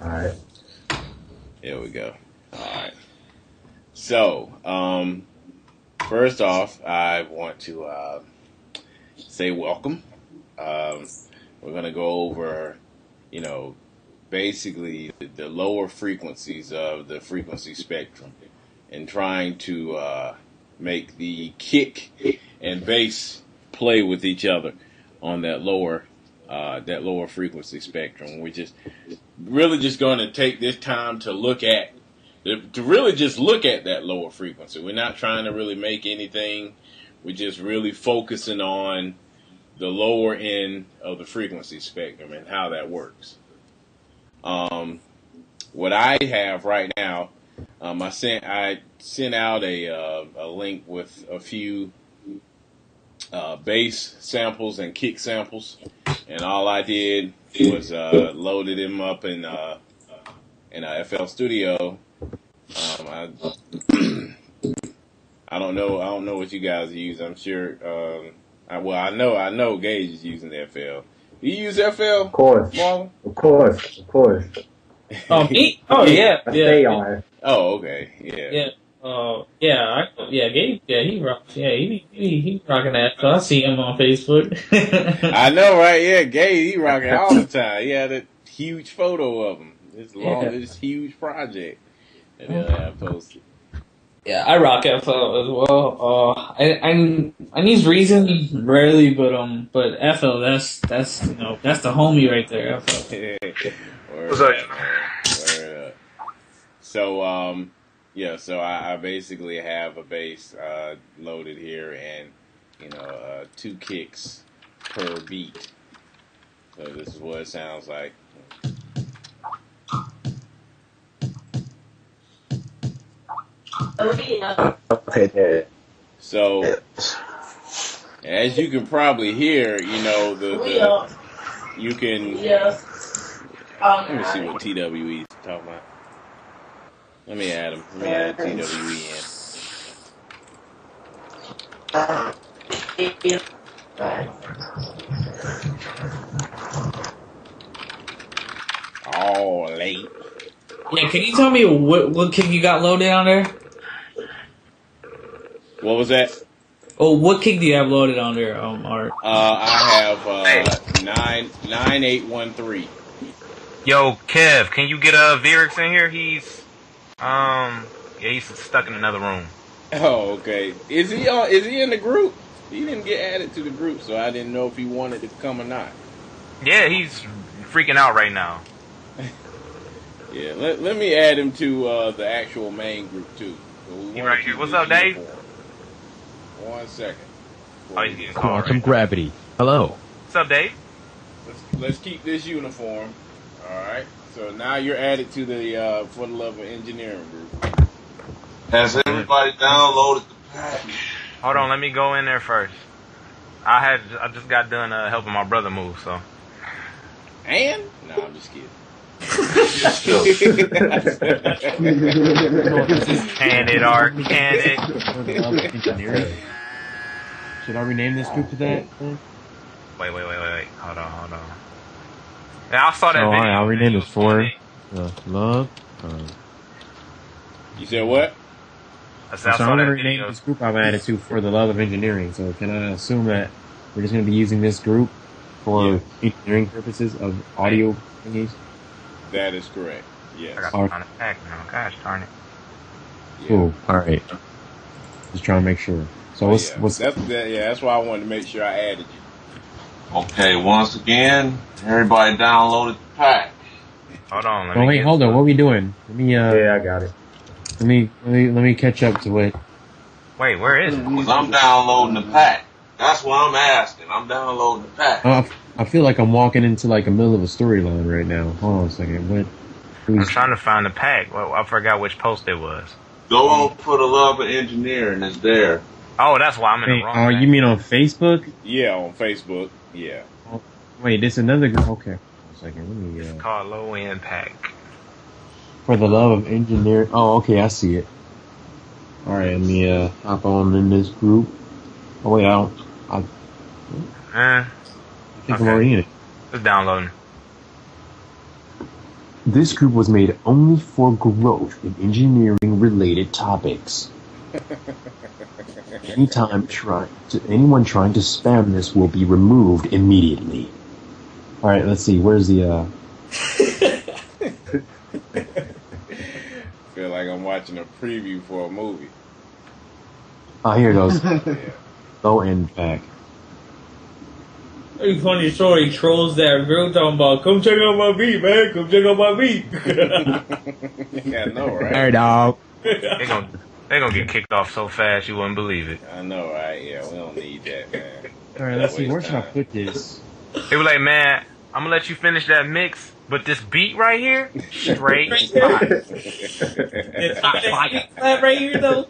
Alright. There we go. All right. So, first off, I want to say welcome. We're going to go over, basically the lower frequencies of the frequency spectrum and trying to make the kick and bass play with each other on that lower frequency spectrum. We're just really just going to take this time to really just look at that lower frequency. We're not trying to really make anything. We're just really focusing on the lower end of the frequency spectrum and how that works. What I have right now, I sent out a link with a few bass samples and kick samples, and all I did was loaded them up in FL Studio. I don't know what you guys use. I'm sure. I know Gage is using FL. Do you use FL? Of course. Marlon? Of course. Me? Oh yeah. I stay on it. Oh, okay. Yeah. Gabe, he rocks. Yeah, he rocking that. So I see him on Facebook. I know, right? Yeah, Gage, he rocking all the time. He had a huge photo of him. This huge project that he'll have posted. Yeah, I rock FL as well. I use Reason rarely, but FL that's the homie right there. FL. What's up? Word up. So so I basically have a bass loaded here and 2 kicks per beat. So this is what it sounds like. Okay, there. So, as you can probably hear, you can. Let me see what TWE is talking about. Let me add him. Let me add TWE in. All late. Yeah, can you tell me what kick you got loaded on there? What was that? Oh, what kick do you have loaded on there, Art? I have 9813. Yo, Kev, can you get Virix in here? He's he's stuck in another room. Oh, okay. Is he in the group? He didn't get added to the group, so I didn't know if he wanted to come or not. Yeah, he's freaking out right now. Yeah, let me add him to the actual main group too. So you right here. What's up, Dave? 1 second. Oh, he's getting called. Quantum gravity. Hello. What's up, Dave? Let's keep this uniform. All right. So now you're added to the For the Love of Engineering group. Has everybody downloaded the package? Hold on, let me go in there first. I just got done helping my brother move, so. And? No, I'm just kidding. Can it, Art? Can it? Should I rename this group to that? Wait. Hold on. Yeah, I saw that video. I'll rename it For Love. You said what? So I'm going to rename this group I've added to For the Love of Engineering. So can I assume that we're just going to be using this group for engineering purposes of audio thingies? That is correct. Yes. I got to find a pack now. Gosh darn it. Yeah. Cool. All right. Just trying to make sure. So that's why I wanted to make sure I added you. Okay, once again, everybody downloaded the pack. Hold on. Hold on. What are we doing? Let me. Yeah, I got it. Let me catch up to it. Wait, where is it? Because I'm downloading the pack. That's what I'm asking. I'm downloading the pack. I feel like I'm walking into like a middle of a storyline right now. Hold on a second. I'm trying to find the pack. Well, I forgot which post it was. Go on For the Love of Engineering. It's there. Oh, that's why I'm in the wrong. Oh, you mean on Facebook? Yeah, on Facebook. Yeah. Wait, this another group? Okay. A second. Let me. It's called Low End Pack. For the Love of Engineering. Oh, okay, I see it. All right, let me hop on in this group. Oh wait, I think I'm already in it. It's downloading. This group was made only for growth in engineering-related topics. Anyone trying to spam this will be removed immediately. All right, let's see. Where's the? Feel like I'm watching a preview for a movie. Oh, here it goes. Yeah. Low end pack. Very funny story. Trolls that girl talking about, come check out my beat, man. Come check out my beat. Yeah, I know, right? Hey, dog. They're gonna get kicked off so fast you wouldn't believe it. I know, right? Yeah, we don't need that, man. All right, let's see. Where Waste should I time. put this? They were like, man, I'm gonna let you finish that mix, but this beat right here, straight fire. It's that right here, though.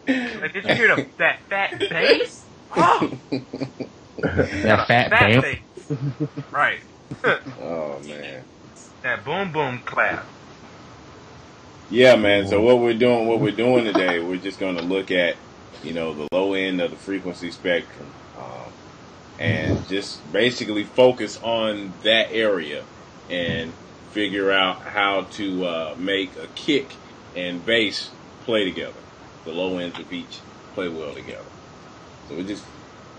Like, did you hear that fat bass? Oh, That fat fat bam. bass. Right. Oh man. That boom boom clap. Yeah, man. So what we're doing today, we're just going to look at, the low end of the frequency spectrum, and just basically focus on that area and figure out how to make a kick and bass play together. The low ends of each play well together. So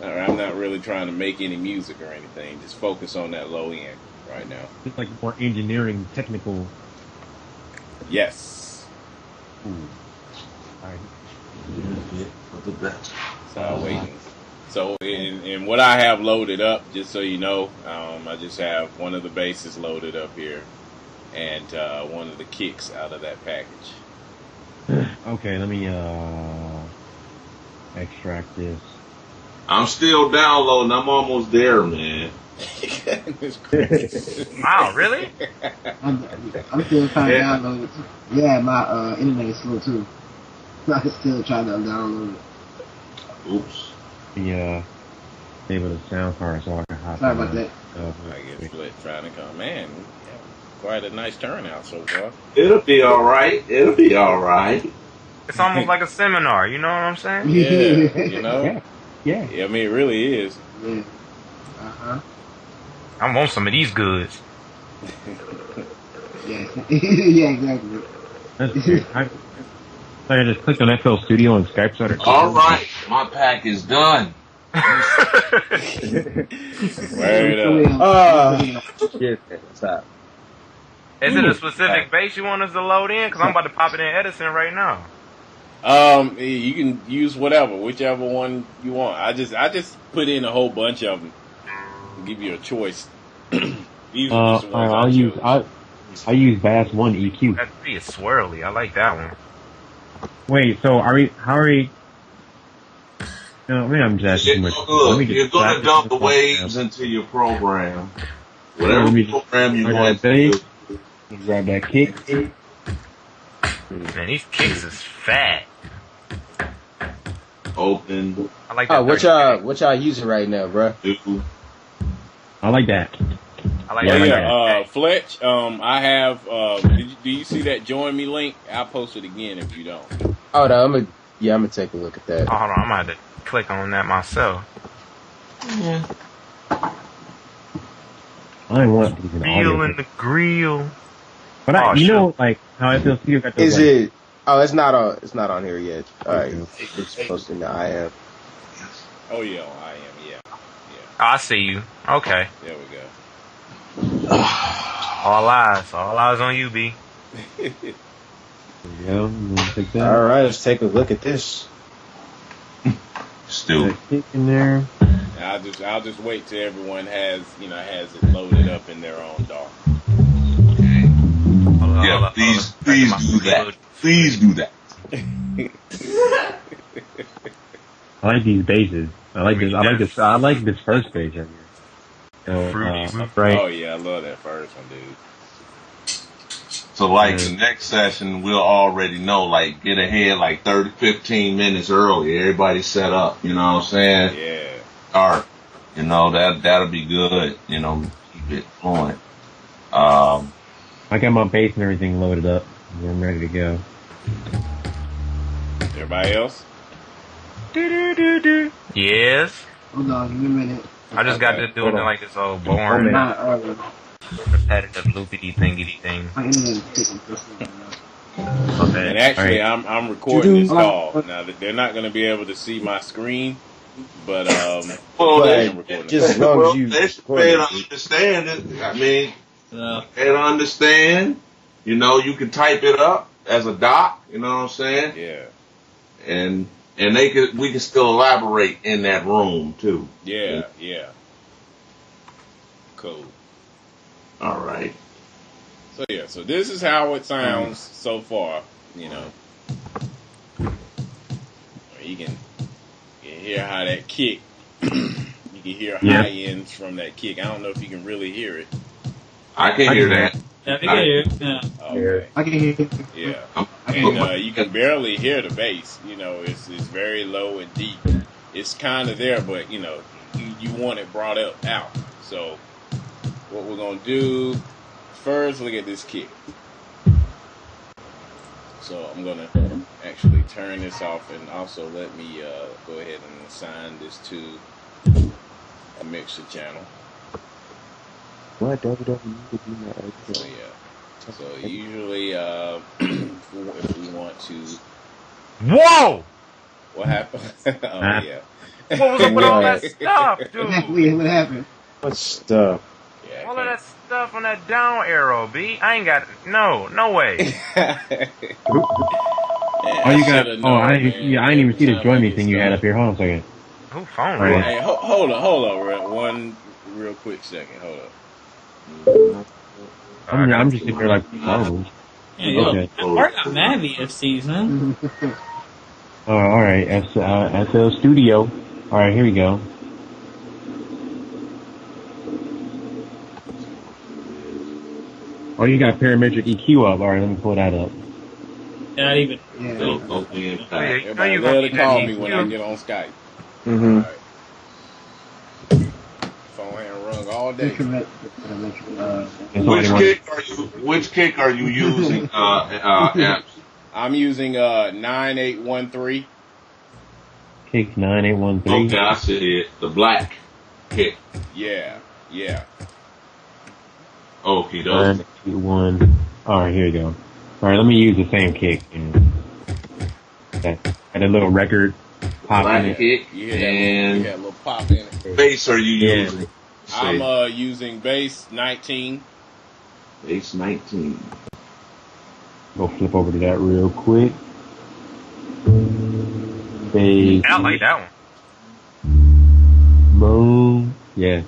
I'm not really trying to make any music or anything. Just focus on that low end right now. It's like more engineering, technical. Yes. Ooh. All right. For the best. So waiting. So in what I have loaded up, just so you know, I just have one of the basses loaded up here, and one of the kicks out of that package. Okay, let me extract this. I'm still downloading. I'm almost there, man. It's crazy. Wow, really? I'm still trying to download it. Yeah, my internet is slow too. I'm still trying to download it. Oops. The able to sound card so I can hop Sorry on about that. I get split trying to come. Man, yeah, quite a nice turnout so far. It'll be all right. It'll be all right. It's almost like a seminar, you know what I'm saying? Yeah, you know? Yeah. Yeah, I mean, it really is. Yeah. Uh-huh. I want some of these goods. Yeah. Yeah, exactly. That's weird. I just clicked on FL Studio and Skype started. All right. My pack is done. Word up. Shit, what's up? Is it a specific base you want us to load in? Because I'm about to pop it in Edison right now. You can use whichever one you want. I just put in a whole bunch of them. Give you a choice. These are just the ones I use Bass 1 EQ. That beat is swirly. I like that one. Wait, so how are we? No, maybe I'm just asking too much. Let me Look, just you're going to practice dump the this waves now. into your program. Let Whatever me- program you I got want to bass. do. Grab that kick. Man, these kicks is fat. Open, I like that. What y'all using right now, bruh? do. I like that. I like Yeah, that. yeah. Fletch, I have, do you see that join me link? I'll post it again if you don't. Oh, no, I'm gonna take a look at that. Oh, hold on, I'm gonna have to click on that myself. I want these in Grill audio. in the grill. But Oh, you sure. know, like how FL Studio got those. Is like, it? Oh, it's not on here yet. All right, it's posted in the IM. Oh, yeah, I am, yeah. Oh, I see you. Okay. There we go. All eyes on you, B. Yeah, I'm gonna take that. All right, let's take a look at this. Still. That kick in there. I'll just wait till everyone has it loaded up in their own dock. Yeah, please do that. Please do that. I like these bases. I like this. I like this first page right here. So, Fruity. right. Oh, yeah, I love that first one, dude. So, like, the next session, we'll already know, like, get ahead, like, 30, 15 minutes early. Everybody set up, you know what I'm saying? Yeah. Start. You know, that'll be good. You know, keep it flowing. I got my bass and everything loaded up. I'm ready to go. Everybody else? Yes. Hold on, give me a minute. I just got to doing it like this old boring. Not repetitive loopity thingy thing. My internet is taking right now. Okay. And actually, All I'm recording this Hold on. call. Now they're not going to be able to see my screen, but Well, I they, am recording. Just as long well, as you they should pay to understand it. I mean, Yeah. pay to understand. You know, you can type it up as a doc. You know what I'm saying? Yeah, And we can still elaborate in that room too. yeah. Cool. All right. So yeah, so this is how it sounds so far. You know, you can hear how that kick. You can hear Yeah. high ends from that kick. I don't know if you can really hear it. I can hear that. Yeah, I can hear it. Yeah. Okay. I can hear you. Yeah. I can put And you can barely hear the bass. You know, it's very low and deep. It's kind of there, but you know, you want it brought up out. So what we're gonna do first, look at this kick. So I'm gonna actually turn this off, and also let me go ahead and assign this to a mixer channel. What WWE could do my So yeah. So usually, if we want to, Whoa! what happened? Oh yeah. What was up with all that stuff, dude? What happened? What stuff? Yeah, All of that stuff on that down arrow, B. I ain't got no way. Oh, you got. Oh, I didn't even see the join me thing you had up here. Hold on a second. Who phone? Right. Hey, hold on, one real quick second. Hold up. I'm just sitting here like, oh. Yeah, yo, Okay. Mark got mad VFCs, man. All right. SL Studio. All right, here we go. Oh, you got parametric EQ up. All right, let me pull that up. Not even. Yeah. no impact. Yeah, you know Everybody you love gonna to need call that me when I EQ. get on Skype. Mm-hmm. Alright. Phone ain't rung all day. Which kick are you using? Apps? I'm using 9813. Kick 9813. Okay, I see it. The black kick. Yeah. Okay, those. 981. All right, here we go. All right, let me use the same kick. That had a little record pop in Black it. kick You hear that and little pop in it. bass are you Yeah. using? I'm using bass 19. Bass 19. Go flip over to that real quick. Bass. I like that one. Boom. Yeah.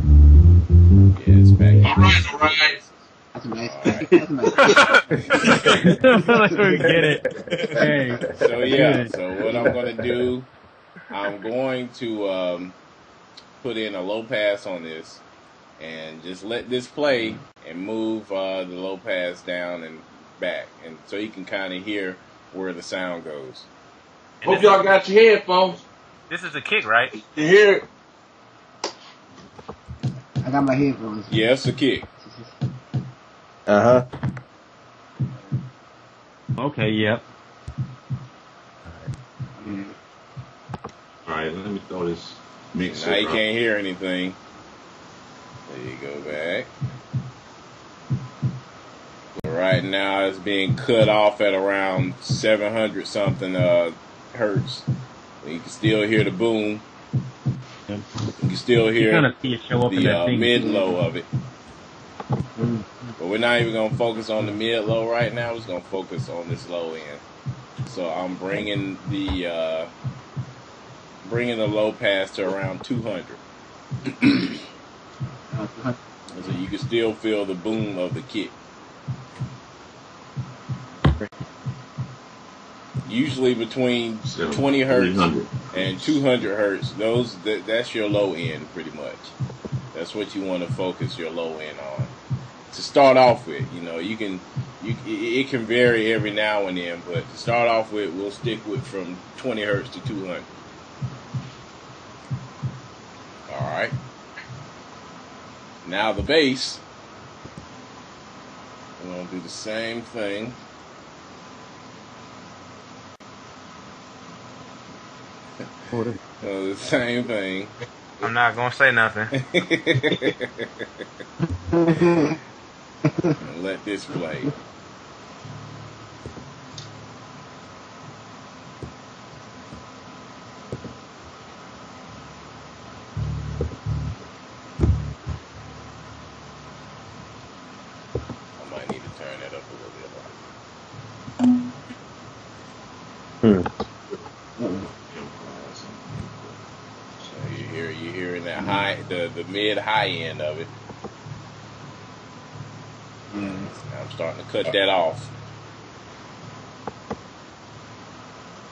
Yeah, it's back. All right. That's nice. Alright. That's nice. Let me get it. Hey. So yeah, so what I'm going to do, I'm going to put in a low pass on this and just let this play and move the low pass down and back, and so you can kind of hear where the sound goes. And Hope y'all got your headphones. This is a kick, right? You hear it? I got my headphones. Yeah, it's a kick. Uh huh. Okay, yep. All right, let me throw this mixer. Now you up. can't hear anything. There you go back. So right now it's being cut off at around 700 something hertz. You can still hear the boom. Yep. You can still You hear kind of see it show up in that the thing. mid-low of it. But we're not even going to focus on the mid-low right now. We're just going to focus on this low end. So I'm bringing the low pass to around 200. So you can still feel the boom of the kick. Usually between 20 hertz 300. and 200 hertz, that's your low end pretty much. That's what you want to focus your low end on. To start off with, it can vary every now and then, but to start off with, we'll stick with from 20 hertz to 200. All right. Now the bass, we're going to do the same thing. The same thing. I'm not gonna say nothing. Let this play. I might need to turn that up a little bit. So you're hearing that high, the mid high end of it. I'm starting to cut that off.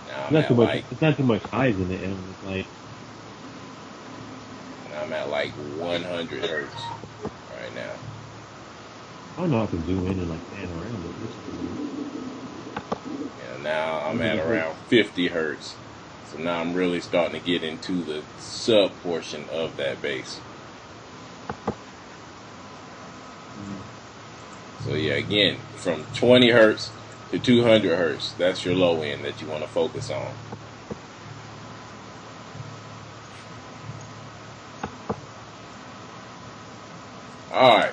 Now I'm at like, it's not too much highs in it, and it's like I'm at like 100 hertz right now. I don't know if I can zoom in and like pan around it. And now I'm at around 50 hertz. So now I'm really starting to get into the sub portion of that bass. So yeah, again, from 20 hertz to 200 hertz, that's your low end that you want to focus on. All right.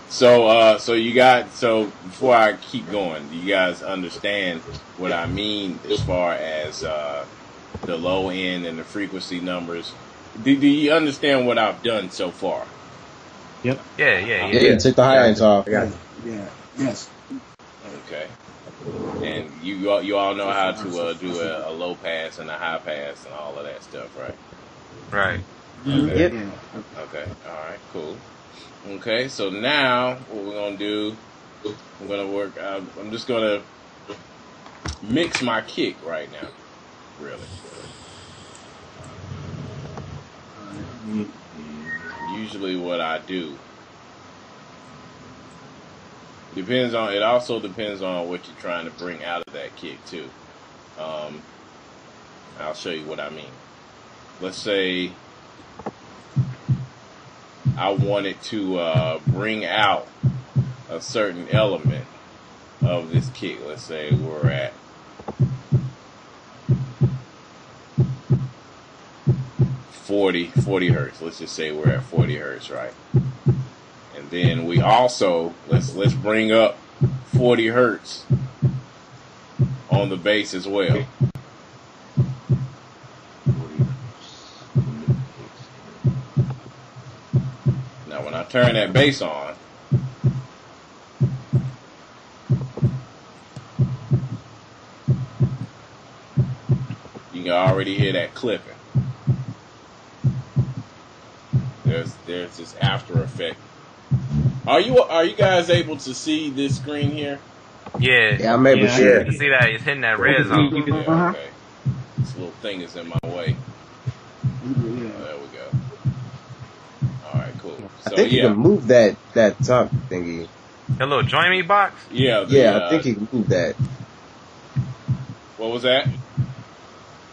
So before I keep going, do you guys understand what I mean as far as the low end and the frequency numbers? Do you understand what I've done so far? Yep. Yeah. Take the high ends off. Yeah. Yes. Okay. And you all know how to do a low pass and a high pass and all of that stuff, right? Right. Okay. Yep. Okay. All right. Cool. Okay. So now what we're gonna do? I'm gonna work. I'm just gonna mix my kick right now. Really. Usually, what I do it also depends on what you're trying to bring out of that kick too. I'll show you what I mean. Let's say I wanted to bring out a certain element of this kick. Let's say we're at 40 hertz. Let's just say we're at 40 hertz, right? And then we also let's bring up 40 hertz on the bass as well. Now when I turn that bass on, you can already hear that clipping. There's this after effect. Are you guys able to see this screen here? Yeah, I'm able to see You it. can see that it's hitting that red zone. Yeah, okay. This little thing is in my way. There we go. All right, cool. So I think you can move that top thingy. That little join me box? Yeah, I think you can move that. What was that?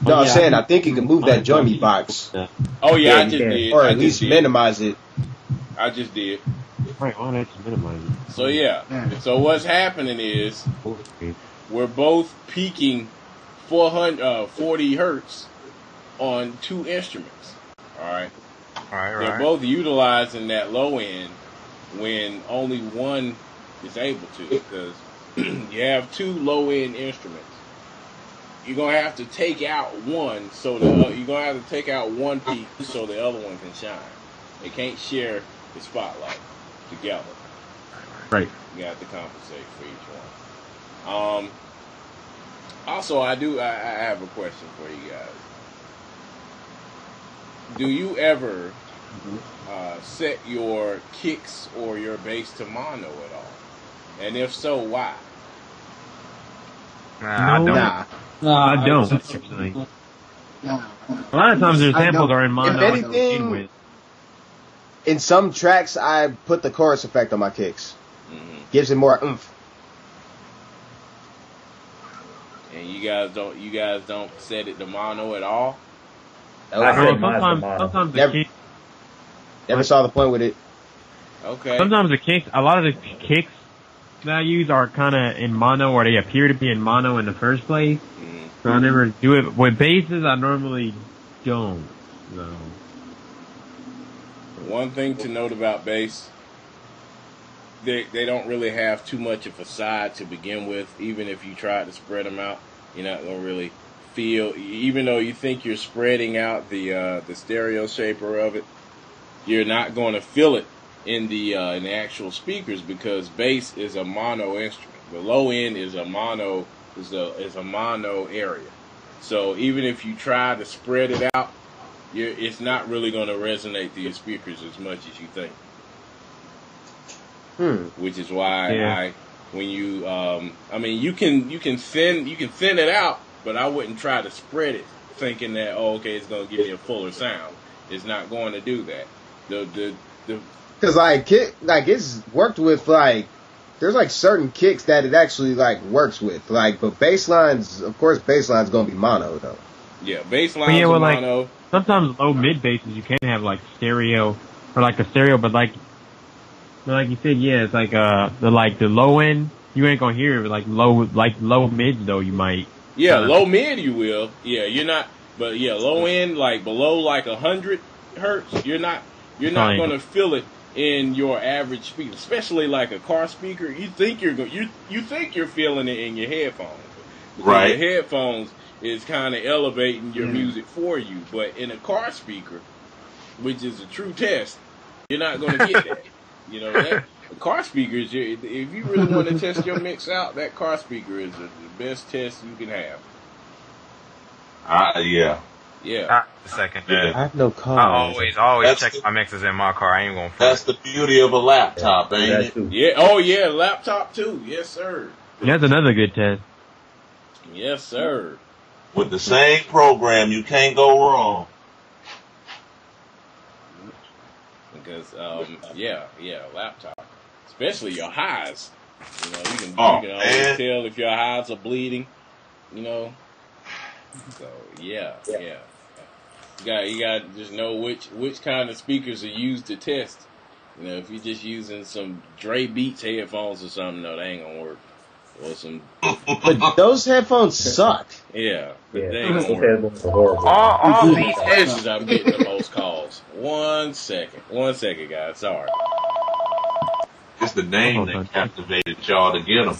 No, I'm saying I think you can move that join me box. Oh yeah, I just did. Or at least minimize it. I just did. Right, why not just minimize it? So yeah. So what's happening is we're both peaking 40 hertz on two instruments. All right. They're both utilizing that low end when only one is able to, because you have two low end instruments. You're gonna have to take out one, so you're gonna have to take out one peak so the other one can shine. They can't share the spotlight together. Right. You have to compensate for each one. Also, I have a question for you guys. Do you ever set your kicks or your bass to mono at all? And if so, why? Nah, I don't. No, I don't, actually. A lot of times their samples are in mono. If anything, in some tracks, I put the chorus effect on my kicks. Mm-hmm. Gives it more oomph. And you guys don't set it to mono at all? Sometimes the kicks. Never saw the point with it. Okay. Sometimes a lot of the kicks that I use are kind of in mono, or they appear to be in mono in the first place. Mm-hmm. So I never do it. With basses, I normally don't. No. One thing to note about bass, they don't really have too much of a side to begin with. Even if you try to spread them out, you're not gonna really feel. Even though you think you're spreading out the stereo shaper of it, you're not going to feel it in the actual speakers because bass is a mono instrument. The low end is a mono area. So even if you try to spread it out, it's not really going to resonate through your speakers as much as you think. Which is why when you you can thin it out, but I wouldn't try to spread it thinking that it's going to give you a fuller sound. It's not going to do that. Because it's worked with there's certain kicks that it actually works with but bass lines, of course, bass line's gonna be mono though. Yeah, bass lines are mono. Sometimes low mid basses you can have stereo or the stereo, but like you said, it's the low end you ain't gonna hear it. Low mid though you might. Yeah, low mid you will. Yeah, you're not. But yeah, low end below 100 hertz, you're not gonna feel it in your average speaker, especially a car speaker. You think you're feeling it in your headphones, right? Your headphones is kind of elevating your music for you, but in a car speaker, which is a true test, you're not going to get that. The car speakers. If you really want to test your mix out, that car speaker is the best test you can have. Yeah. Yeah. A second. Yeah. I have no car. I always check my mixes in my car. I ain't gonna front. That's the beauty of a laptop, ain't it? Yeah. Oh yeah, laptop too. Yes, sir. That's another good test. Yes, sir. With the same program, you can't go wrong. Because laptop, especially your highs. You can always tell if your highs are bleeding. So yeah. You got to just know which kind of speakers are used to test. If you're just using some Dre Beats headphones or something, no, they ain't gonna work. Or some. But those headphones suck. Yeah, but Yeah, they ain't gonna work. headphones are horrible. All these This heads. is I'm getting the most calls. One second, guys. Sorry. It's the name that captivated y'all to get them.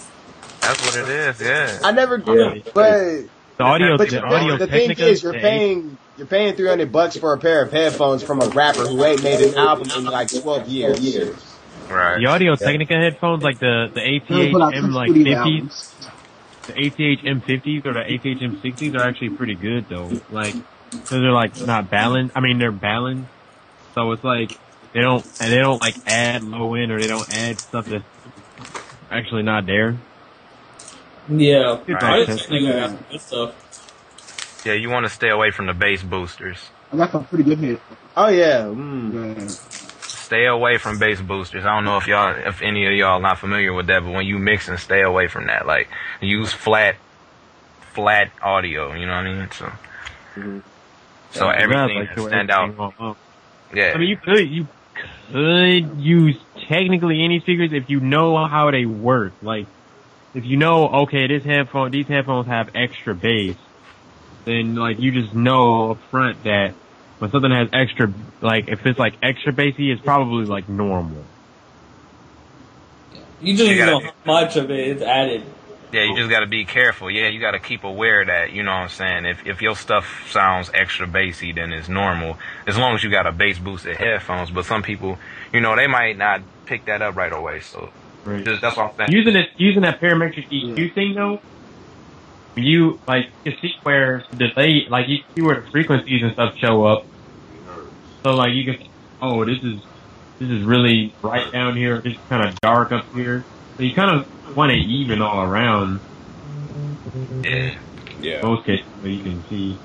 That's what it is. Yeah. I never Yeah. but The audio the thing is you're paying $300 for a pair of headphones from a rapper who ain't made an album in 12 years. Right. The Audio Technica headphones, like the ATH M50s, the ATH M50s or the ATH M60s are actually pretty good though. Cause they're not balanced. I mean, they're balanced. So it's they don't add low end or they don't add stuff that's actually not there. Yeah, Right. I just think I got some good stuff. Yeah, you want to stay away from the bass boosters. I got some pretty good hits. Oh yeah. Yeah. Stay away from bass boosters. I don't know if any of y'all not familiar with that, but when you mix and stay away from that. Use flat audio. You know what I mean? So everything can stand out. Yeah. I mean, you could use technically any speakers if you know how they work. If you know, okay, these headphones have extra bass, then you just know up front that when something has extra, if it's extra bassy, it's probably normal. You just know how much of it is added. Yeah, you just gotta be careful. Yeah, you gotta keep aware that, you know what I'm saying, if your stuff sounds extra bassy, then it's normal, as long as you got a bass boosted headphones, but some people, they might not pick that up right away, so Right. that's what I'm saying. Using that parametric EQ thing though, you see where the delay, you see where the frequencies and stuff show up, so you can, this is really bright down here, it's kind of dark up here, so you kind of want it even all around. Yeah. Most cases, so you can see.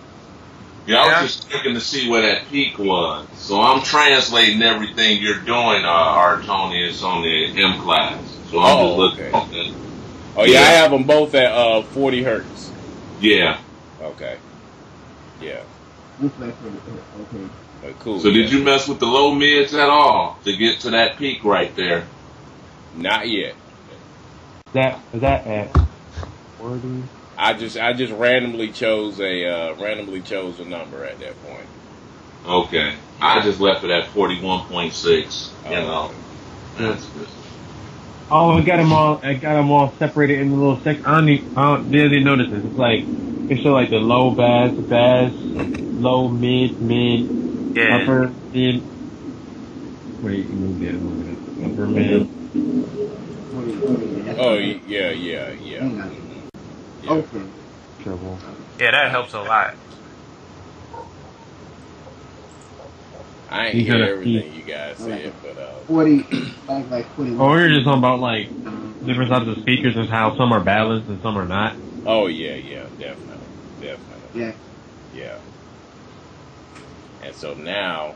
Yeah, I was just looking to see where that peak was. So I'm translating everything you're doing, Artonius, on the M class. So I'm just looking at that. Oh yeah, I have them both at 40 hertz. Yeah. Okay. Yeah. Okay. Cool. So did you mess with the low mids at all to get to that peak right there? Not yet. Is that at 40? I just randomly chose a number at that point. Okay. I just left it at 41.6. You know. That's good. Oh, I got them all separated into little sections. I didn't notice this. It's like it show like the low bass, low mid, Yeah. upper mid. Wait, you move it. Upper mid. Oh yeah. Yeah. Yeah. Okay. Trouble. Yeah, that helps a lot. I ain't You hear gotta everything you guys said, but 40, like 41. Oh, we were just talking about like different types of speakers and how some are balanced and some are not. oh yeah, definitely. Yeah. Yeah. And so now,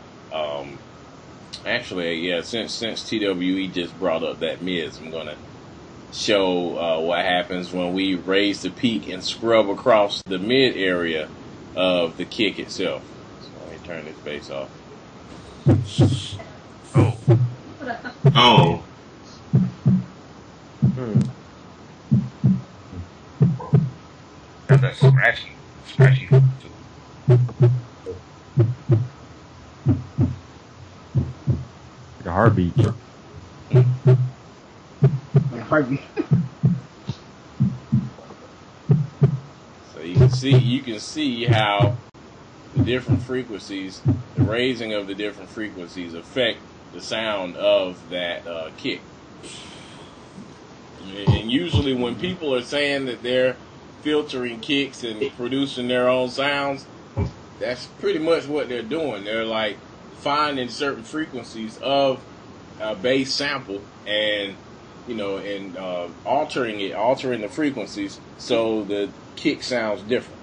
actually, yeah, since TWE just brought up that mids, I'm gonna show what happens when we raise the peak and scrub across the mid area of the kick itself. So let me turn this bass off. Oh. That's scratchy. Like a heartbeat. My heartbeat. So you can see how the different frequencies, the raising of the different frequencies affect the sound of that kick. And usually when people are saying that they're filtering kicks and producing their own sounds, that's pretty much what they're doing. They're like finding certain frequencies of a bass sample and altering the frequencies so the kick sounds different.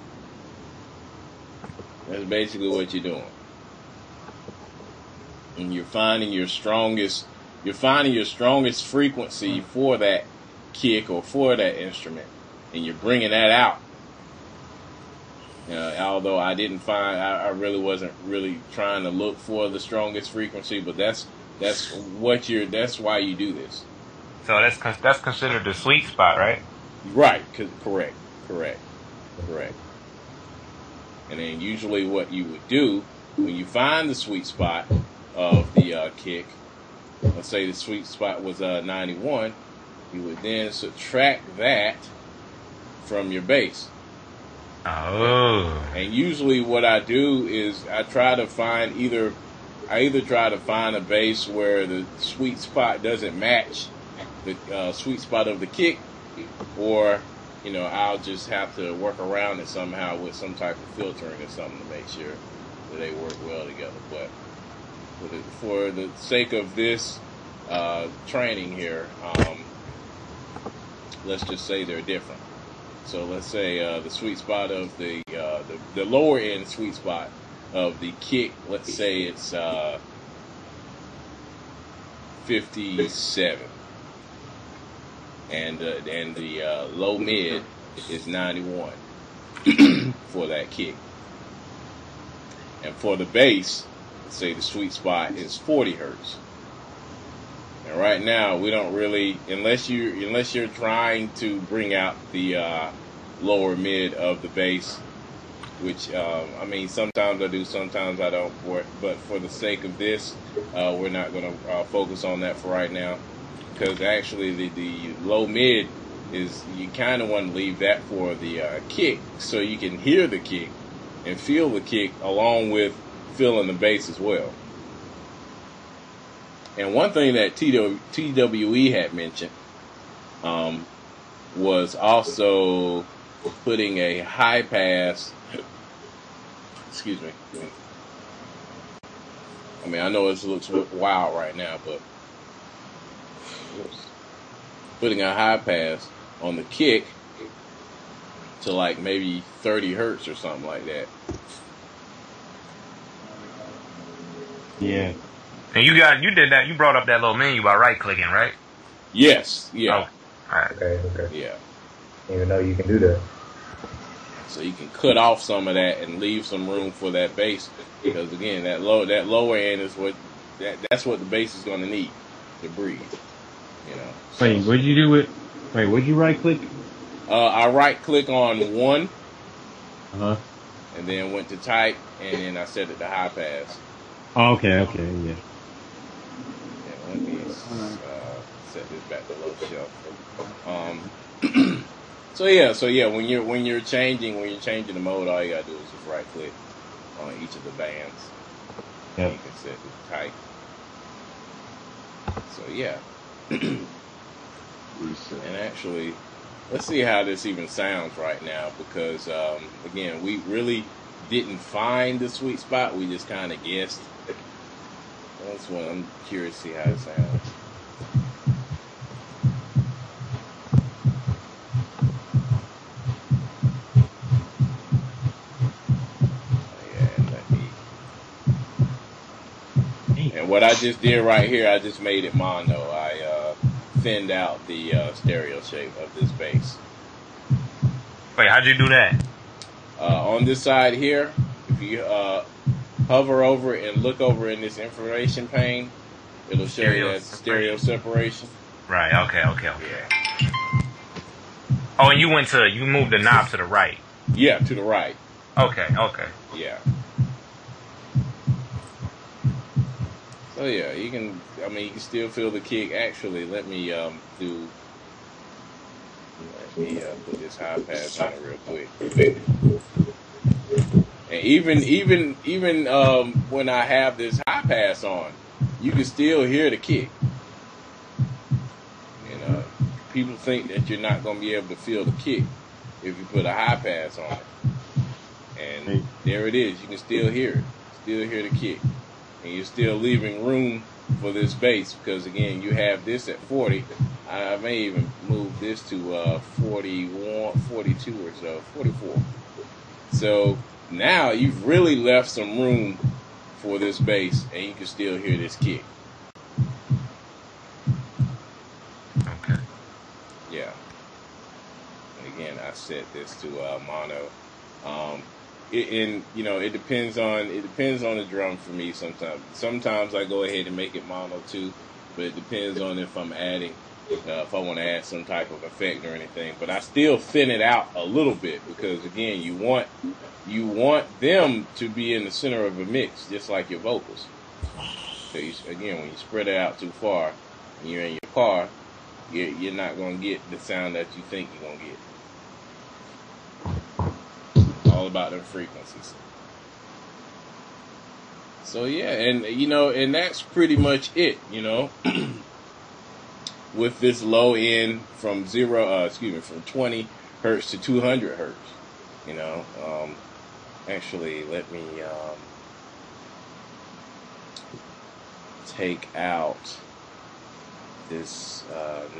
That's basically what you're doing. And you're finding your strongest frequency for that kick or for that instrument, and you're bringing that out. Although I really wasn't really trying to look for the strongest frequency, but that's why you do this. So that's considered the sweet spot, right? Right. Correct. And then usually what you would do when you find the sweet spot of the kick, let's say the sweet spot was 91, you would then subtract that from your bass. Oh. And usually what I do is I try to find either try to find a bass where the sweet spot doesn't match the sweet spot of the kick, or I'll just have to work around it somehow with some type of filtering or something to make sure that they work well together. But for the sake of this training here, let's just say they're different. So let's say the sweet spot of the lower end sweet spot of the kick, let's say it's 57, and the low mid is 91 for that kick. And for the bass, let's say the sweet spot is 40 hertz. And right now, we don't really, unless you're trying to bring out the lower mid of the bass, which sometimes I do, sometimes I don't. But for the sake of this, we're not going to focus on that for right now, because actually the low mid is, you kind of want to leave that for the kick, so you can hear the kick and feel the kick along with feeling the bass as well. And one thing that TWE had mentioned was also putting a high pass. Excuse me. I know it looks wild right now, but putting a high pass on the kick to like maybe 30 hertz or something like that. Yeah. And you did that. You brought up that little menu by right clicking, right? Yes. Yeah. Oh, all right. Okay. Yeah. Didn't even know you can do that. So you can cut off some of that and leave some room for that bass, because again, that lower end is that's what the bass is going to need to breathe. So, Wait, what'd you right click? I right click on one, Uh-huh. and then went to type, and then I set it to high pass. Oh, okay, yeah. Yeah, let me set this back to low shelf. So yeah, when you're changing the mode, all you gotta do is just right click on each of the bands. Yep. And you can set the type. So yeah. And actually, let's see how this even sounds right now, because again, we really didn't find the sweet spot. We just kind of guessed. That's what I'm curious to see how it sounds. And what I just did right here, I just made it mono. I thinned out the stereo shape of this bass. Wait, how'd you do that? On this side here, if you hover over it and look over in this information pane, it'll show you that stereo separation. Right, okay. Yeah. Oh, and you moved the knob to the right. Yeah, to the right. Okay. Yeah. So yeah, you can still feel the kick. Actually, let me put this high pass on it real quick. And even when I have this high pass on, you can still hear the kick. You know, people think that you're not going to be able to feel the kick if you put a high pass on it. And there it is. You can still hear it. Still hear the kick. And you're still leaving room for this bass, because again, you have this at 40. I may even move this to 41, 42 or so, 44. So now you've really left some room for this bass, and you can still hear this kick. Okay. Yeah. And again, I set this to mono. It depends on the drum for me. Sometimes I go ahead and make it mono too, but it depends on if I'm adding, if I want to add some type of effect or anything. But I still thin it out a little bit, because again, you want them to be in the center of a mix, just like your vocals. So when you spread it out too far, and you're in your car, you're not gonna get the sound that you think you're gonna get. All about their frequencies. So yeah, and that's pretty much it, with this low end from 20 hertz to 200 hertz. Actually, let me take out this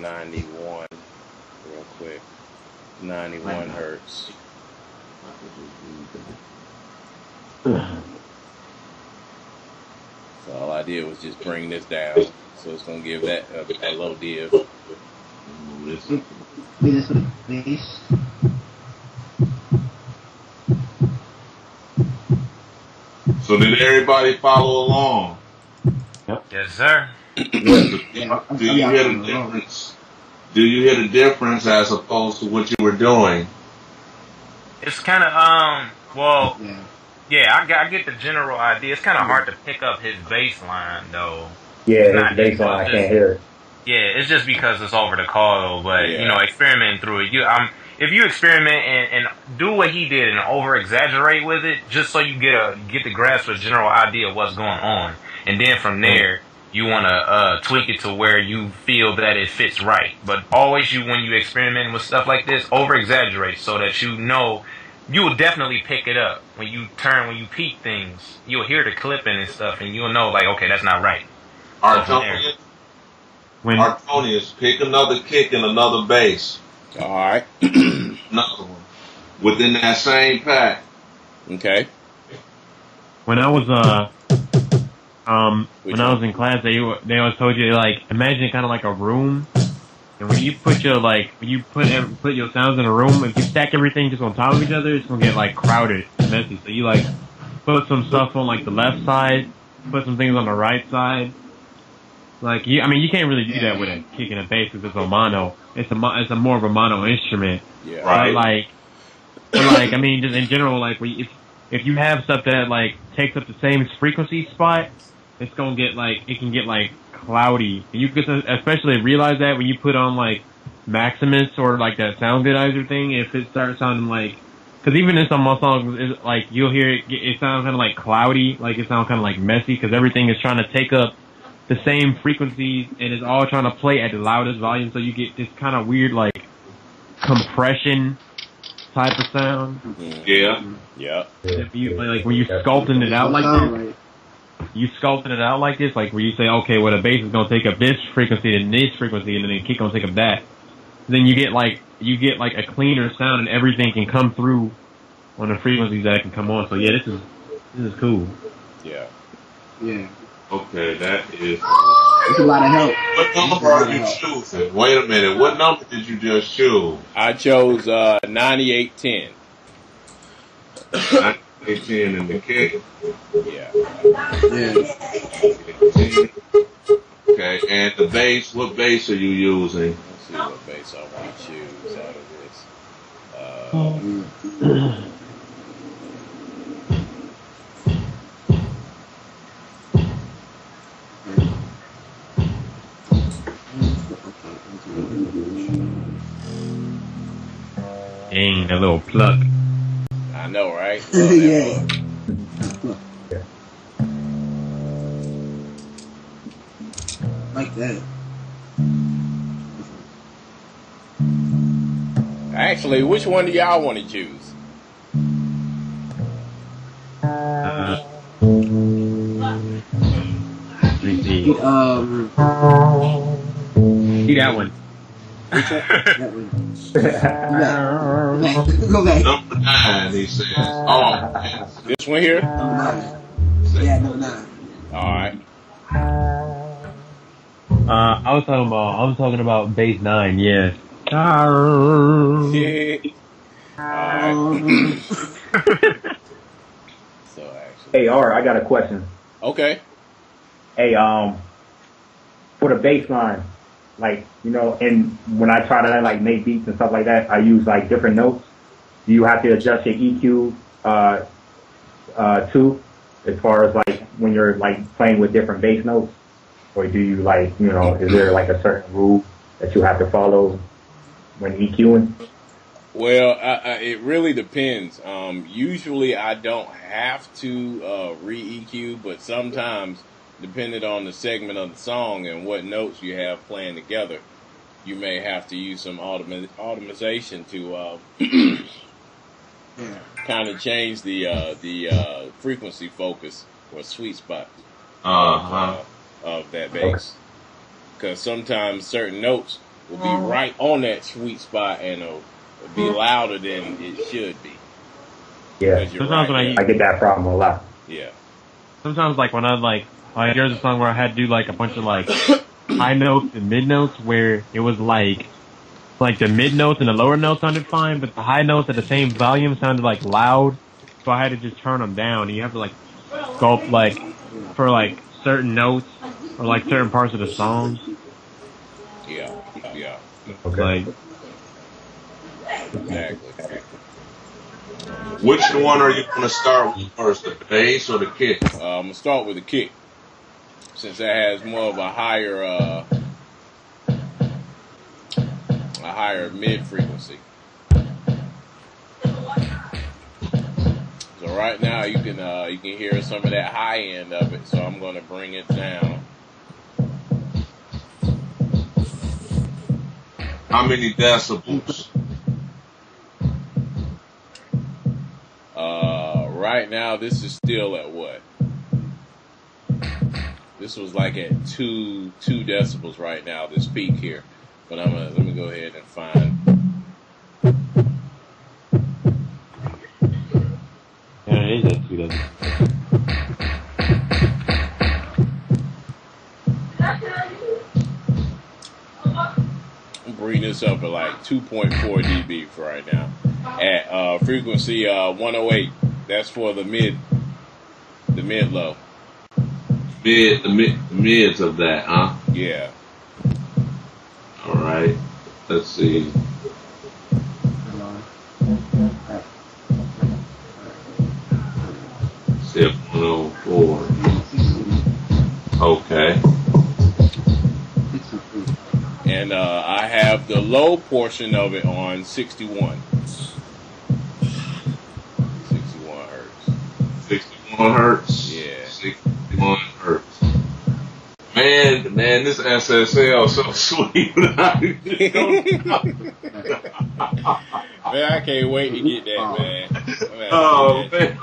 91 real quick. 91 hertz. So all I did was just bring this down, so it's gonna give that a low div. So did everybody follow along? Yes, sir. Do you hear the difference? Do you hear the difference as opposed to what you were doing? It's kind of yeah. I get the general idea. It's kind of hard to pick up his bass line though. Yeah, his bass line, I can't hear it. Yeah, it's just because it's over the call, but experimenting through it. If you experiment and do what he did and over exaggerate with it, just so you get the grasp of the general idea of what's going on, and then from there you want to tweak it to where you feel that it fits right. But always, when you experiment with stuff like this, over exaggerate so that you will definitely pick it up when you peak things. You'll hear the clipping and stuff, and you'll know like, okay, that's not right. Artonius, pick another kick and another bass. All right. Another one within that same pack. Okay. When I was in class, they always told you, like, imagine kind of like a room, and when you put your put your sounds in a room, if you stack everything just on top of each other, it's gonna get like crowded and messy. So you like put some stuff on like the left side, put some things on the right side, Like, I mean, you can't really do that with a kick and a bass because it's a mono. It's a more of a mono instrument. Yeah. Right. But like, I mean, just in general, like, if you have stuff that like takes up the same frequency spot, it's gonna get like, it can get like cloudy. And you could especially realize that when you put on like Maximus or like that Sound Goodizer thing, if it starts sounding like, because even in some songs, it's like you'll hear it sounds kind of like cloudy, like it sounds kind of like messy because everything is trying to take up the same frequencies and it's all trying to play at the loudest volume, so you get this kind of weird like compression type of sound. Yeah. Yeah. If you like when you sculpting it out like this, you sculpting it out like this, like where you say, okay, well the bass is gonna take up this frequency and this frequency, and then the kick gonna take up that. Then you get like a cleaner sound, and everything can come through on the frequencies that can come on. So yeah, this is cool. Yeah. Yeah. Okay, that is. It's a lot of help. What number are you choosing? Wait a minute. What number did you just choose? I chose 9810. 9810 in the kick. Yeah. Okay, and the bass. What bass are you using? Let's see what bass I want to choose out of this. Dang, that little pluck. I know, right? Yeah. Like that. Actually, which one do y'all want to choose? Let me see. See that one. that one. Go back. Number 9, he says. Oh, This one here? Number 9. Yeah, number 9. All right. I was talking about bass 9, yeah. All right. So actually, Hey, Art, I got a question. okay. Hey, for the bass line, like, you know, and when I try to like make beats and stuff like that, I use like different notes. Do you have to adjust your EQ too, as far as like when you're like playing with different bass notes, or do you like, you know, is there like a certain rule that you have to follow when EQing? Well, it really depends. Usually I don't have to re-EQ, but sometimes, depending on the segment of the song and what notes you have playing together, you may have to use some automation to kind of change the frequency focus or sweet spot of that bass. Because sometimes certain notes will be right on that sweet spot and it'll be louder than it should be. Yeah, Sometimes when I get that problem a lot. Yeah. sometimes like when I like there's a song where I had to do like a bunch of like high notes and mid notes where it was like the mid notes and the lower notes sounded fine, but the high notes at the same volume sounded like loud, so I had to just turn them down. And you have to like sculpt like for like certain notes or like certain parts of the song. Yeah. Okay. Like Exactly. which one are you going to start with first, the bass or the kick? I'm gonna start with the kick, since that has more of a higher mid frequency. So right now you can hear some of that high end of it. So I'm gonna bring it down. How many decibels? Right now this is still at what? This was like at 2 decibels right now, this peak here. But let me go ahead and find. yeah, it is at 2 decibels. I'm bringing this up at like 2.4 dB for right now. At frequency 108. That's for the mid low. The mids of that, huh? Yeah. All right. Let's see. 704. Okay. And I have the low portion of it on 61. 61 hertz. 61 hertz. Yeah. 61 hertz. Man, this SSL is so sweet. Man, I can't wait to get that, man. Oh, man.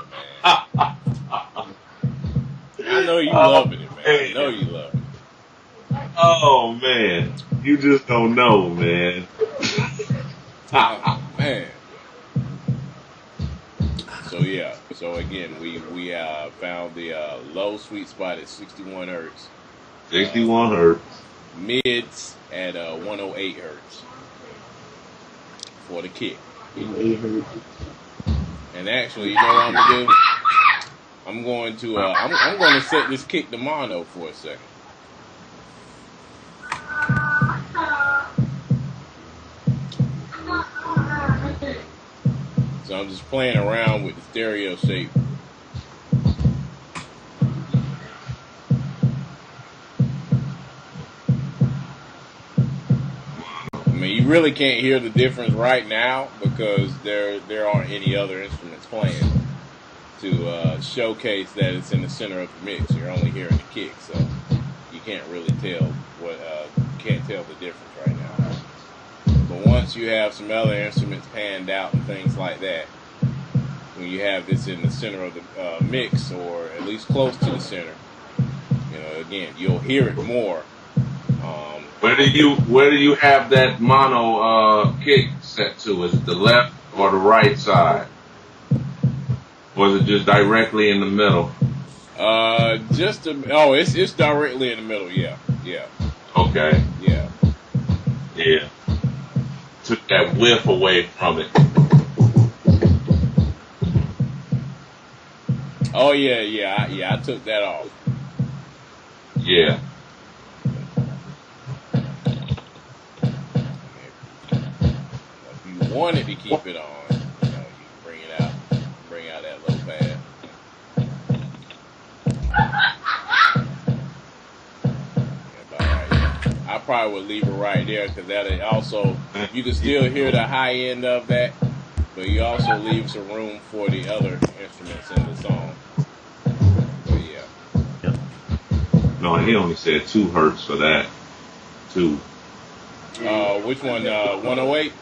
I know you loving it, man. I know you love it. Oh, man. You just don't know, man. Oh, man. So, yeah. So, again, we found the low sweet spot at 61 hertz. 61 hertz. Mids at 108 hertz for the kick. And actually, you know what I'm gonna do? I'm going to set this kick to mono for a second. So I'm just playing around with the stereo shape. I mean, you really can't hear the difference right now because there aren't any other instruments playing to showcase that it's in the center of the mix. You're only hearing the kick, so you can't really tell the difference right now. But once you have some other instruments panned out and things like that, when you have this in the center of the mix or at least close to the center, again, you'll hear it more. Where do you have that mono kick set to? Is it the left or the right side? Or is it just directly in the middle? It's directly in the middle. Yeah. Okay. Yeah. Yeah. Took that whiff away from it. Oh yeah. I took that off. Yeah. If you wanted to keep it on, you can bring out that low pad. I probably would leave it right there because that also, you can still hear the high end of that, but you also leave some room for the other instruments in the song. But yeah. No, he only said 2 hertz for that. 2. Which one? 108?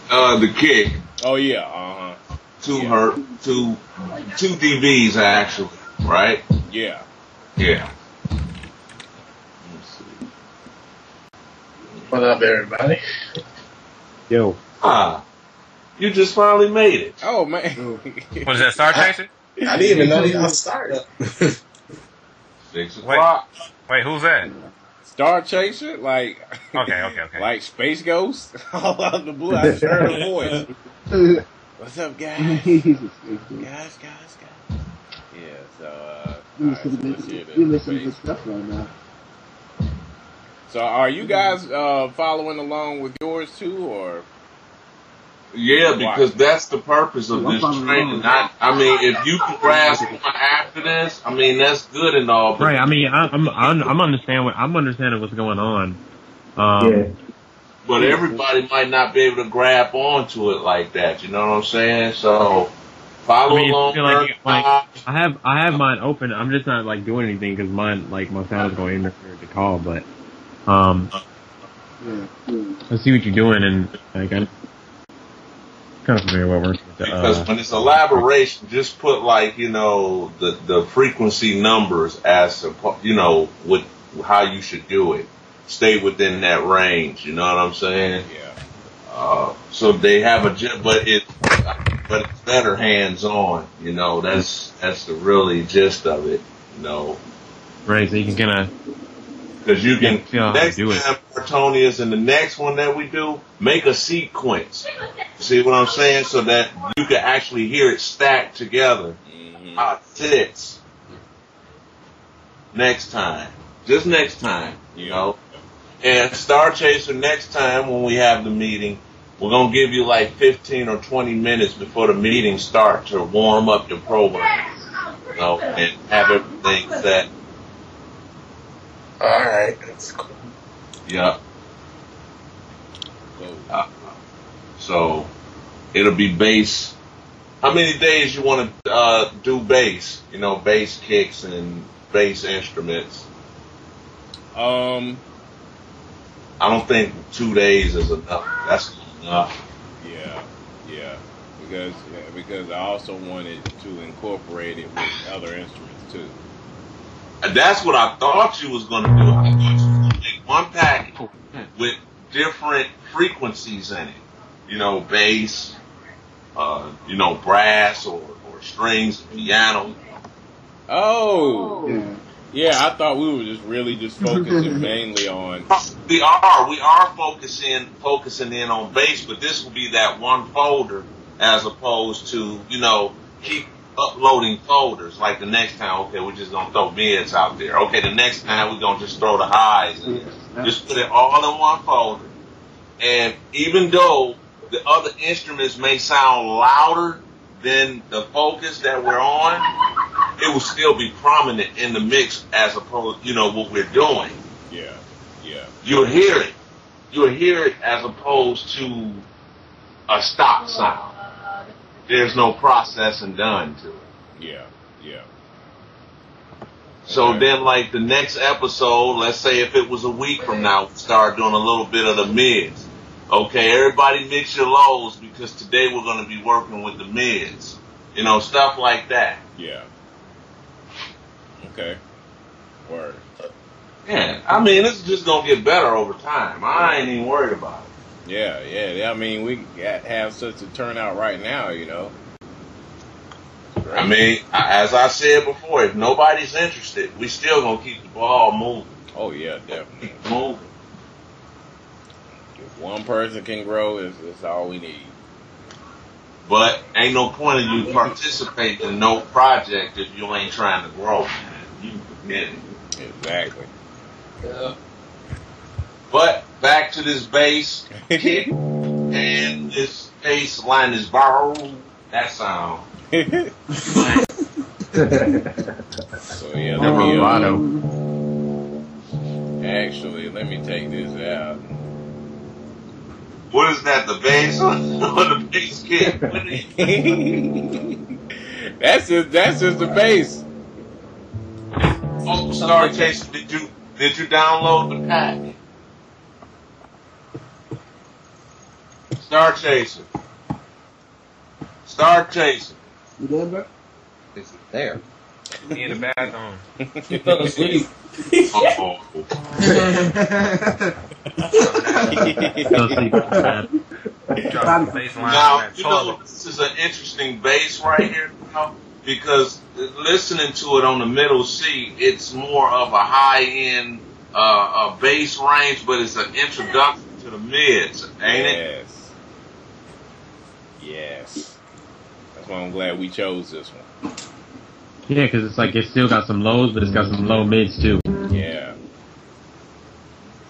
The kick. Oh yeah. 2 hertz. 2 dBs actually, right? Yeah. Yeah. What up, everybody? Yo. You just finally made it. Oh man. Was that Star Chaser? I didn't even know y'all started. 6 o'clock. Wait, who's that? Star Chaser? Like Okay. Like Space Ghost? All out of the blue, I just heard a voice. What's up, guys? Guys. Yeah, so let's hear You listen to this. good stuff right now. So are you guys following along with yours too, or? Yeah, because that's the purpose of this training. I mean, if you can grasp one after this, I mean, that's good and all. But Right. I mean, I'm understanding what's going on. But everybody might not be able to grab onto it like that. You know what I'm saying? So follow along. I have mine open. I'm just not like doing anything because mine, like my sound is going to interfere with the call. But I see what you're doing, and like I'm kind of familiar what works with the, because when it's elaboration, just put like the frequency numbers as with how you should do it. Stay within that range. You know what I'm saying? Yeah. So they have but it's better hands on. That's the really gist of it. Right. So you can kind of. Because you can, next do it. time, Bartonius, and the next one that we do, make a sequence. See what I'm saying? So that you can actually hear it stacked together. How it sits. Next time. Just next time, you know. And Star Chaser, next time when we have the meeting, we're going to give you like 15 or 20 minutes before the meeting starts to warm up your program, you know, and have everything set. All right, that's cool. Yeah. So it'll be bass. How many days you want to do bass? You know, bass kicks and bass instruments. I don't think 2 days is enough. That's enough. Yeah. Because I also wanted to incorporate it with other instruments too. And that's what I thought you was going to do. I thought you was going to make one package with different frequencies in it. You know, bass, you know, brass or strings, piano. Oh. Yeah, I thought we were just focusing mainly on. We are focusing in on bass, but this will be that one folder as opposed to, you know, keep uploading folders. Like the next time, okay, we're just gonna throw mids out there. Okay, the next time we're gonna just throw the highs in there. Just put it all in one folder. And even though the other instruments may sound louder than the focus that we're on, it will still be prominent in the mix as opposed, you know, what we're doing. Yeah. You'll hear it. You'll hear it as opposed to a stock sound. There's no processing done to it. Yeah. So then, like the next episode, let's say if it was a week from now, we start doing a little bit of the mids. Okay, everybody mix your lows because today we're going to be working with the mids. You know, stuff like that. Yeah. Okay. Word. Yeah, I mean, it's just going to get better over time. I ain't even worried about it. Yeah. I mean, we have such a turnout right now, you know. I mean, as I said before, if nobody's interested, we still going to keep the ball moving. Oh, yeah, definitely. Keep moving. If one person can grow, it's all we need. But ain't no point in you participating in no project if you ain't trying to grow, man. You forget it. Exactly. Yeah. But back to this bass kick and this bass line is borrow. That sound. So yeah, let me take this out. What is that? The bass or the bass kick? That's just the bass. Oh, Star Chaser, did you download the pack? Star Chaser. You there, bro? Is it there? He in the bathroom. He fell asleep. Now, you know, this is an interesting bass right here, you know, because listening to it on the middle C, it's more of a high-end bass range, but it's an introduction to the mids, ain't it? Yes. That's why I'm glad we chose this one. Yeah, because it's like it's still got some lows, but it's got some low mids too. Yeah.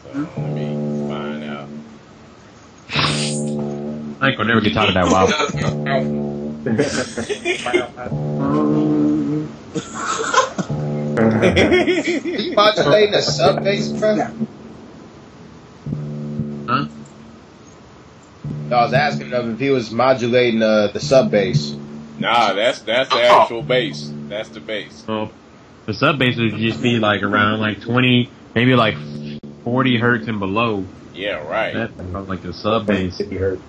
So let me find out. I ain't gonna never get tired of that. Wow. Are you modulating a sub bass, bro? Huh? No, I was asking him if he was modulating the sub bass. Nah, that's the actual bass. That's the bass. So the sub bass would just be like around like 20, maybe like 40 hertz and below. Yeah, right. That's like the sub bass. 50 hertz.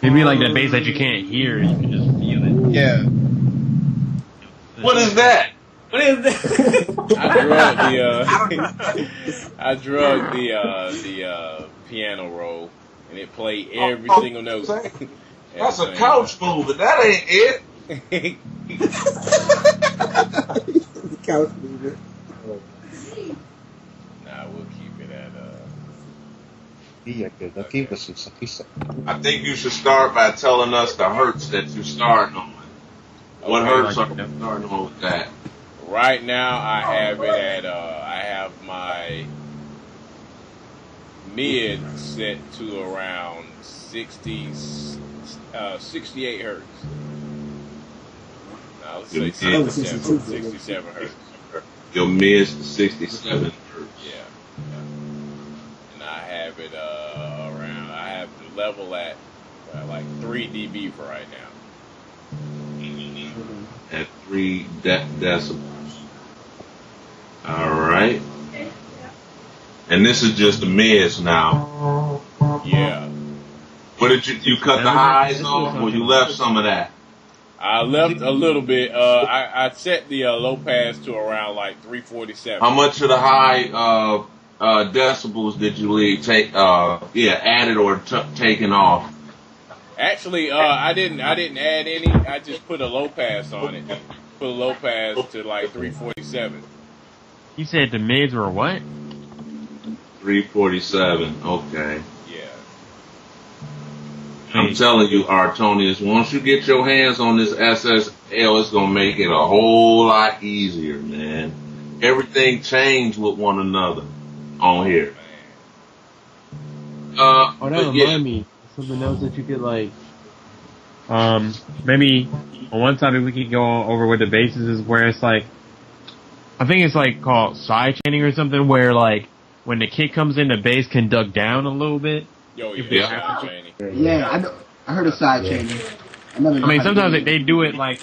It'd be like that bass that you can't hear, you can just feel it. Yeah. What is that? What is that? I drugged the piano roll, and it played every single note. That's a couch mover. That ain't it. Couch mover. Nah, we'll keep it at I think you should start by telling us the hertz that you're starting on. What hertz are you starting on with that? Right now, I have it at I have my mid set to around 68 hertz. Now let's say 67 hertz. Your mid's 67 hertz. Yeah. And I have it around. I have the level at like 3 dB for right now. At 3 decibels. All right. And this is just the mids now. Yeah. What did you cut the highs off, or you left some of that? I left a little bit. I set the low pass to around like 347. How much of the high decibels did you leave? Added or taken off? Actually, I didn't add any. I just put a low pass on it. Put a low pass to like 347. You said the mids were what? 347. Okay. Yeah. I'm telling you, Artonius, once you get your hands on this SSL, it's gonna make it a whole lot easier, man. Everything changed with one another on here. That remind me of something else that you could like. Maybe on one topic we could go over with the basses is where it's like, I think it's like called side chaining or something, where like when the kick comes in, the bass can duck down a little bit. Yeah, I heard of side chaining. I mean, sometimes they do it like,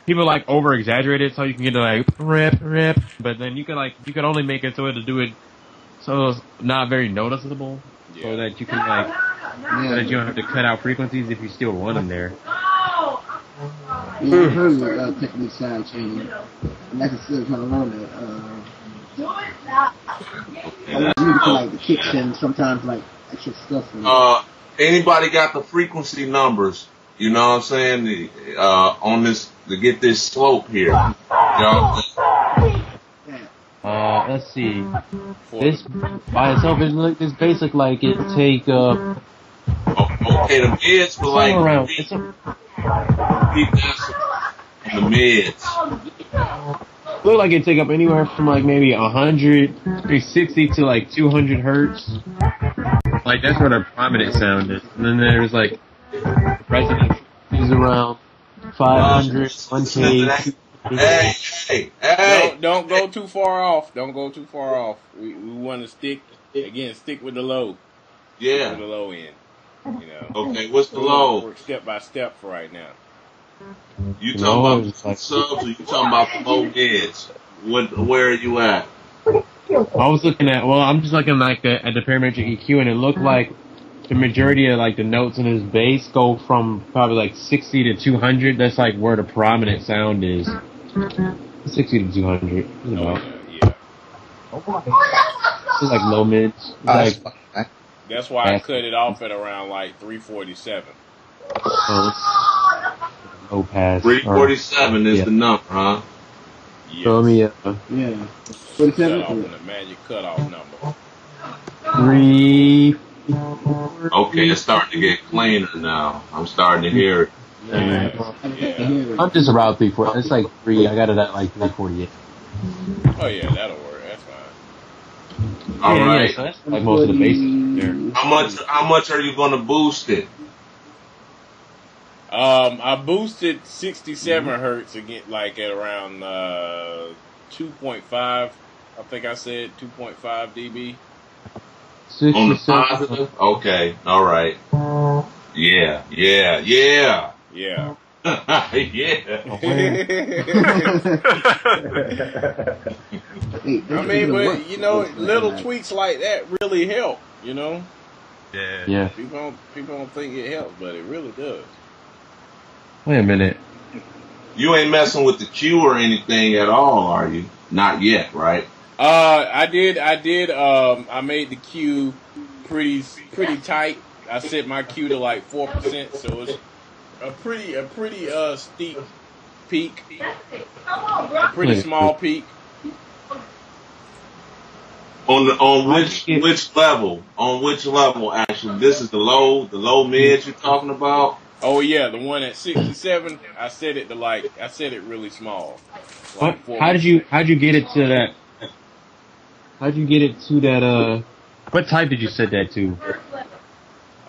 people like over exaggerate it so you can get to like rip, but then you could only make it so to do it so it's not very noticeable, so that you can like, so that you don't have to cut out frequencies if you still want them there. Yeah, I heard of technique side chaining, and that's still trying to learn that. You can like the kicks and sometimes like extra stuff. Anybody got the frequency numbers? You know what I'm saying? On this to get this slope here. Let's see. This by itself is like this basic like it take okay, the mids were like around. The mids. Look like it take up anywhere from like maybe 160 to like 200 hertz. Like that's where the prominent sound is. And then there's like the president is around 500, 1K. Hey! Don't go too far off. Don't go too far off. We want to stick with the low. Yeah. With the low end. You know. Okay, what's the low? Work step by step for right now. You talking about the subs or you talking about the low mids? Where are you at? I was looking at, I'm just looking like at the parametric EQ, and it looked like the majority of like the notes in his bass go from probably like 60 to 200. That's like where the prominent sound is. 60 to 200. Yeah. It's like low mids. That's why I cut it off at around like 347. Low pass. 347 is the number, huh? Yes. So let me, 47. The magic cutoff number. 3. Okay, it's starting to get cleaner now. I'm starting to hear it. I'm just about 340. It's like 3. I got it at like 348. Oh yeah, that'll work. That's fine. All right. Yeah, so that's like most of the basics there. How much are you gonna boost it? I boosted 67 hertz again, like at around 2.5. I think I said 2.5 dB. On the positive? Okay, all right. Yeah. Yeah. Yeah. I mean, but you know, little tweaks like that really help. You know. Yeah. People don't think it helps, but it really does. Wait a minute. You ain't messing with the Q or anything at all, are you? Not yet, right? I did. I made the Q pretty tight. I set my Q to like 4%, so it's a pretty steep peak. A pretty small peak. On which level? On which level? Actually, this is the low mid you're talking about. Oh yeah, the one at 67. I set it really small. What? How'd you get it to that? How'd you get it to that? What type did you set that to?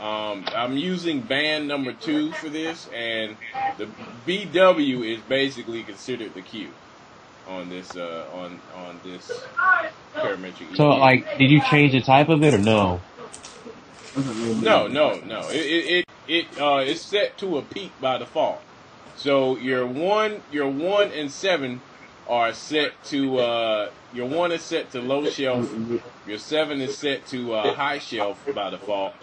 I'm using band number 2 for this, and the BW is basically considered the Q on this on this parametric EQ. So, like, did you change the type of it or no? No. It's set to a peak by default. So your 1 and 7 are set to your 1 is set to low shelf. Your 7 is set to high shelf by default,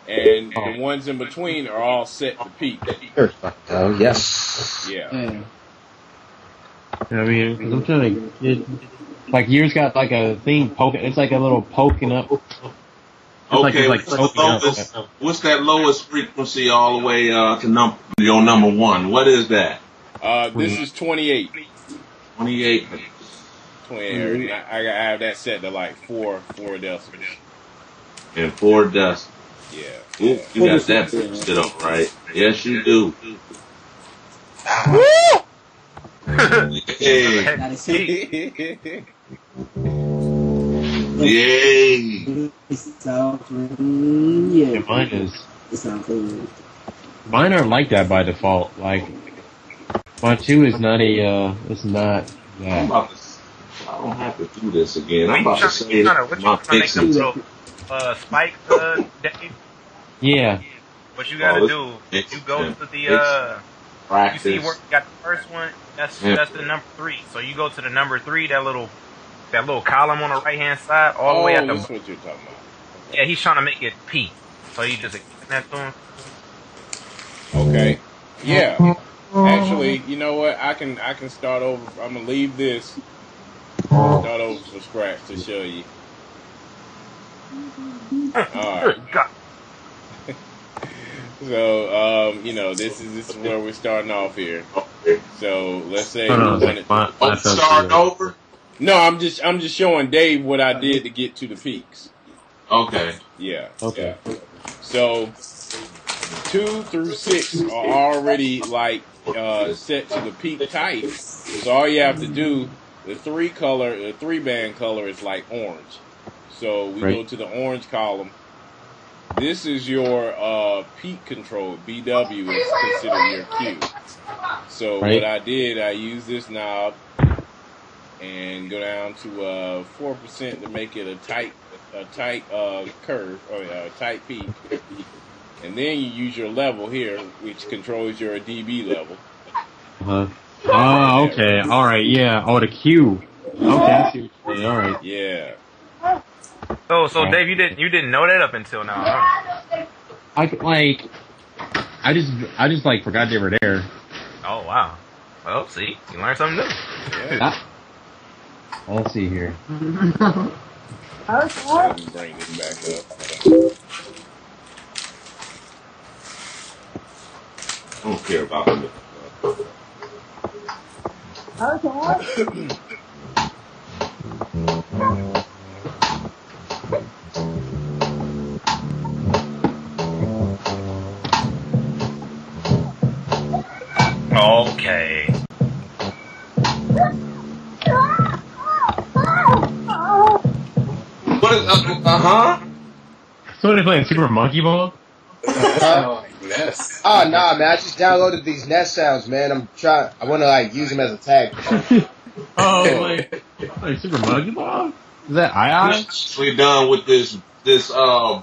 and the ones in between are all set to peak. Oh yes. Yeah. I mean, 'cause I'm trying to get, like, yours got like a thing poking. It's like a little poking up. Okay, like what's that lowest frequency all the way to your number 1? What is that? This is 28. 28. 28. I have that set to like 4 decibels. And 4 decibels. Yeah. Ooh, you got that set up right. Yes, you do. Hey. Yay. Yeah, mine is. Mine are like that by default. Like, my 2 is not a. It's not that. I don't have to do this again. I'm about to say my fixings. Spike, Dave? Yeah. What you gotta do, you go to the, practice. you see where you got the first one, that's the number 3. So you go to the number 3, that little column on the right hand side, all the way at the. That's what you're talking about. Yeah, he's trying to make it peak. So you just explain that to him. Okay. Yeah. Actually, you know what? I can start over. I'm gonna leave this. Start over from scratch to show you. Alright. So, this is where we're starting off here. So let's say we wanted to start over. No, I'm just showing Dave what I did to get to the peaks. Okay. Yeah. Okay. Yeah. So 2 through 6 are already like set to the peak type. So all you have to do, the 3-band color is like orange. So we go to the orange column. This is your peak control. BW is considered your Q. So what I did, I used this knob and go down to 4% to make it a tight curve or a tight peak. And then you use your level here, which controls your dB level. Oh, okay. All right. Yeah. Oh, the Q. Okay. I see what you're saying. All right. Yeah. So Dave, you didn't know that up until now, huh? I just like forgot they were there. Oh wow. Well, see, you learned something new. Yeah. Let's see here. Bring this back up. I don't care about it. Okay. What is So they playing Super Monkey Ball? Nest. Oh nah, man! I just downloaded these Nest sounds, man. I want to like use them as a tag. Oh, like Super Monkey Ball? Is that II? We done with this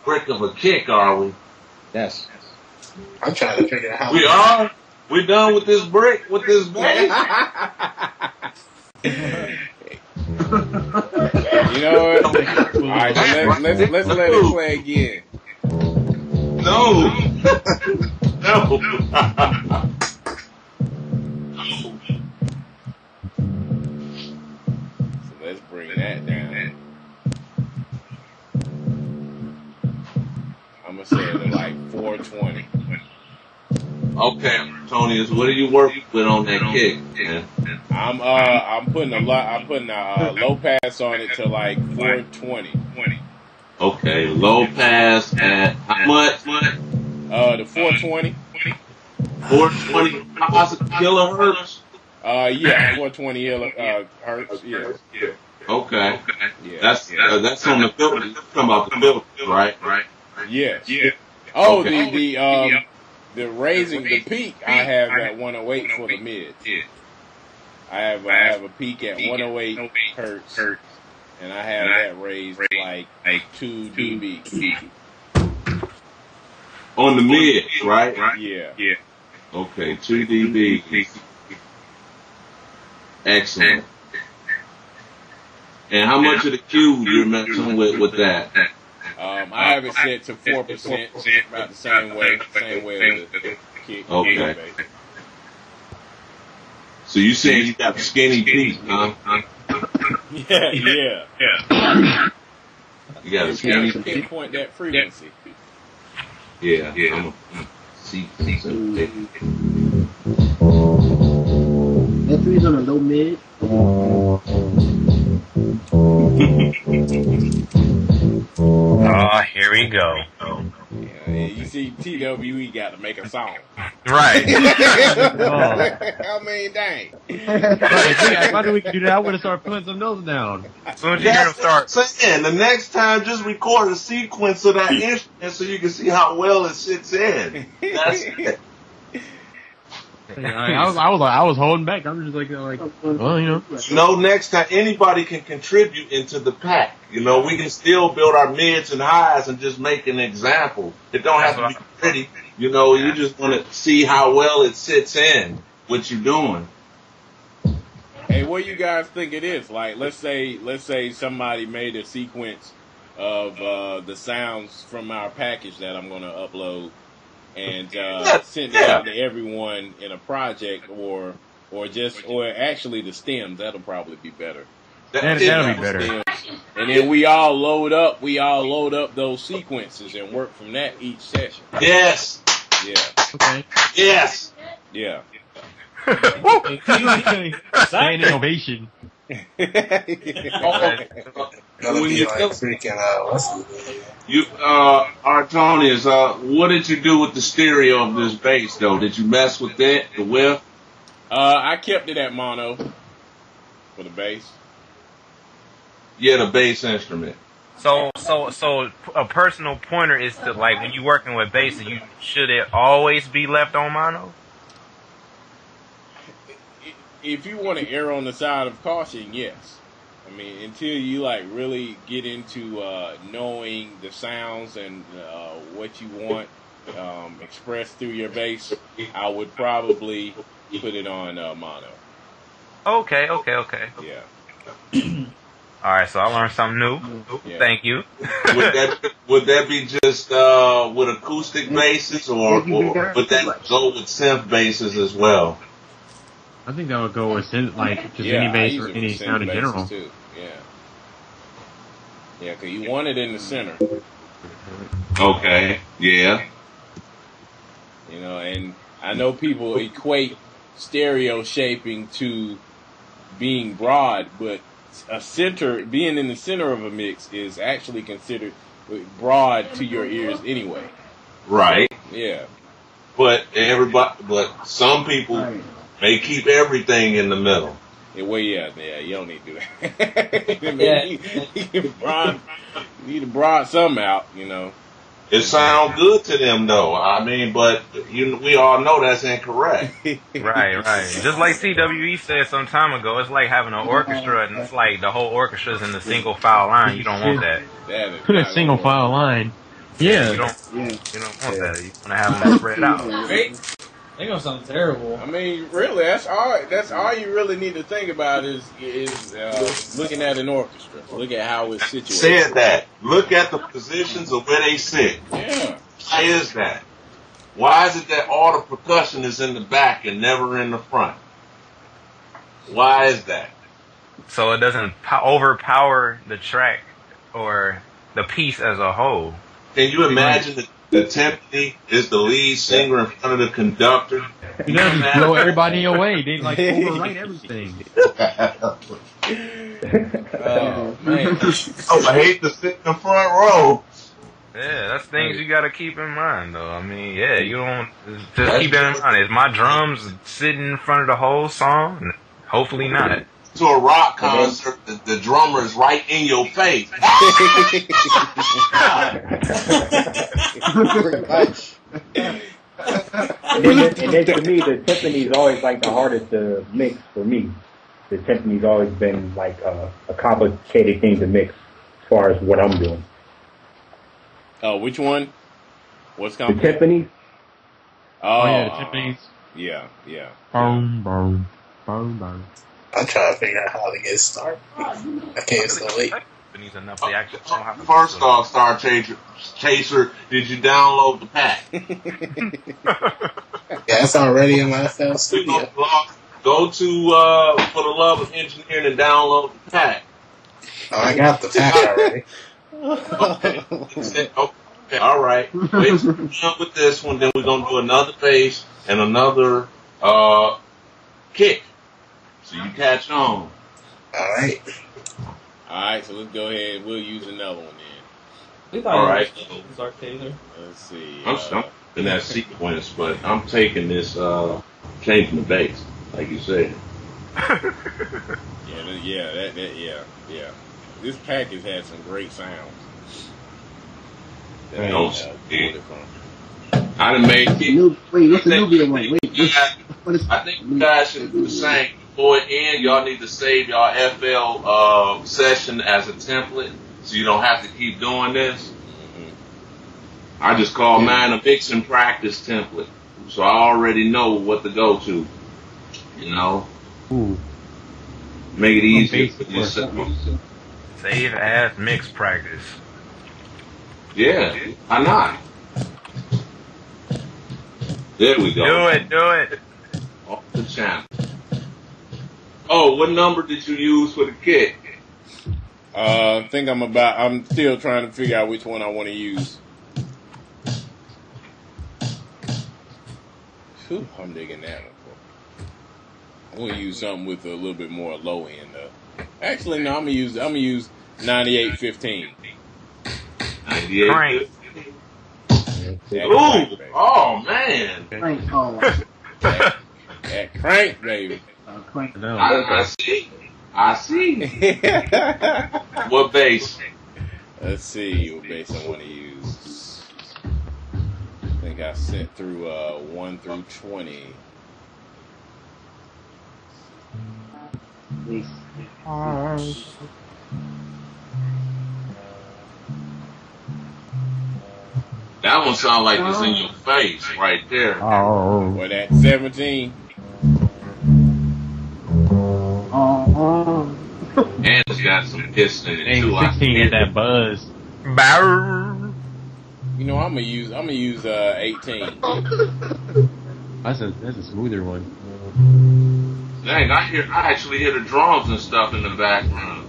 brick of a kick, are we? Yes. I'm trying to figure out how. We are. We done with this brick with this bass. You know what? All right, so let's let it play again. No. No. So let's bring that down. I'm gonna say it at like 420. Okay, Antonius, what are you working with on that kick, man? I'm putting a low pass on it to like 420. Okay, low pass at how much? The 420. 420 kilohertz. Yeah, 420 hertz. Yeah. Okay. Yeah. That's on the filter. You're talking about the filter, right? Yes. Oh, Okay. the raising the peak. I have at 108 for the mids. I have a peak at 108 hertz, and I have that raised like 2 dB. On the mid, right? Yeah. Okay, 2 dB. Excellent. And how much of the Q you're messing with that? I have it set to 4%, about the same way as the kick. Okay. So you saying you got a skinny peak, huh? Yeah. You got a skinny peak. Pinpoint that frequency. Yeah. I'm a see. That three's on a low mid. Oh, here we go. Yeah, you see, TWE got to make a song. Right. I mean, dang. If I knew we could do that, I would have started putting some notes down. As soon as you hear them start. Saying, the next time, just record a sequence of that instrument so you can see how well it sits in. That's it. I was holding back. I'm just like, well, you know. You know, next time anybody can contribute into the pack. You know, we can still build our mids and highs and just make an example. It don't have to be pretty. You know, you just want to see how well it sits in what you're doing. Hey, what do you guys think it is? Like, let's say somebody made a sequence of the sounds from our package that I'm going to upload, and send it out to everyone in a project, or actually the stems. That'll probably be better. That'll be better. Stems. And then we all load up those sequences and work from that each session. Yes. Yeah. Okay. Yes. Yeah. Standing ovation. When you Artonius, what did you do with the stereo of this bass though? Did you mess with it, the width? I kept it at mono for the bass. Yeah, the bass instrument. So a personal pointer is to, like, when you're working with bass, should it always be left on mono? If you want to err on the side of caution, yes. I mean, until you like really get into knowing the sounds and what you want expressed through your bass, I would probably put it on mono. Okay. Yeah. All right, so I learned something new. Yeah. Thank you. Would that be just with acoustic basses, or would that go with synth basses as well? I think that would go with like just Yeah, any I bass use or it any for sound in synth general. basses too. Yeah, because you want it in the center. Okay. Yeah. You know, and I know people equate stereo shaping to being broad, but being in the center of a mix is actually considered broad to your ears anyway. Right. Yeah. But some people may keep everything in the middle. Well, yeah, you don't need to do that. You need to broad some out, you know. It sounds good to them, though. I mean, but we all know that's incorrect. Right. Just like CWE said some time ago, it's like having an orchestra, and it's like the whole orchestra's in the single file line. You don't want that. Put a single file line. Yeah. You don't want that. You want to have them spread out. They gonna sound terrible. I mean, really, that's all you really need to think about is looking at an orchestra. Look at how it's situated. Said that. Look at the positions of where they sit. Yeah. Why is that? Why is it that all the percussion is in the back and never in the front? Why is that? So it doesn't overpower the track or the piece as a whole. Can you imagine that the timpani is the lead singer in front of the conductor? You know, just blow everybody away. They like overwrite everything. Oh man! Oh, I hate to sit in the front row. Yeah, that's things you gotta keep in mind, though. I mean, yeah, you don't just keep that in mind. Is my drums sitting in front of the whole song? Hopefully not. To a rock concert, the drummer is right in your face. And then to me, the timpani is always like the hardest to mix for me. The timpani's always been like a complicated thing to mix as far as what I'm doing. Oh, which one? What's The complicated? timpani? Oh yeah, the Tiffany's. Yeah, yeah. Boom, boom, boom, boom. I'm trying to figure out how to get started. I can't still wait. Enough they actually don't have to First off, Star Chaser, did you download the pack? Yeah, it's already in my FL Studio. Go to For the Love of Engineering and download the pack. Oh, I got the pack already. Okay, all right. Wait, jump with this one, then we're gonna do another bass and another kick. So you catch on. Alright. Alright, so let's go ahead. We'll use another one then. We thought All right. Zark Taser. Let's see. I'm in that sequence, but I'm taking this changing the bass, like you said. Yeah. This pack has had some great sounds. I done made it. What's the Nubia one? I think you guys should do the same. Before it ends, y'all need to save y'all FL session as a template, so you don't have to keep doing this. I just call mine a mix and practice template, so I already know what to go to. You know, make it easier for yourself. Save as mix practice. Yeah, why not? There we go. Do it. Off the channel. Oh, what number did you use for the kick? I think I'm still trying to figure out which one I want to use. Whew, I'm digging that one. I'm gonna use something with a little bit more low end though. Actually, no, I'm gonna use 9815. 98. Crank. Ooh, oh man. That crank, baby. No. I see. What bass? Let's see what bass I want to use. I think I sent through 1 through 20. That one sounds like it's in your face right there. What, that 17? And it's got some piss in it Hey, too. 16 had that buzz. You know, I'm gonna use 18. That's a smoother one. Dang, I actually hear the drums and stuff in the background.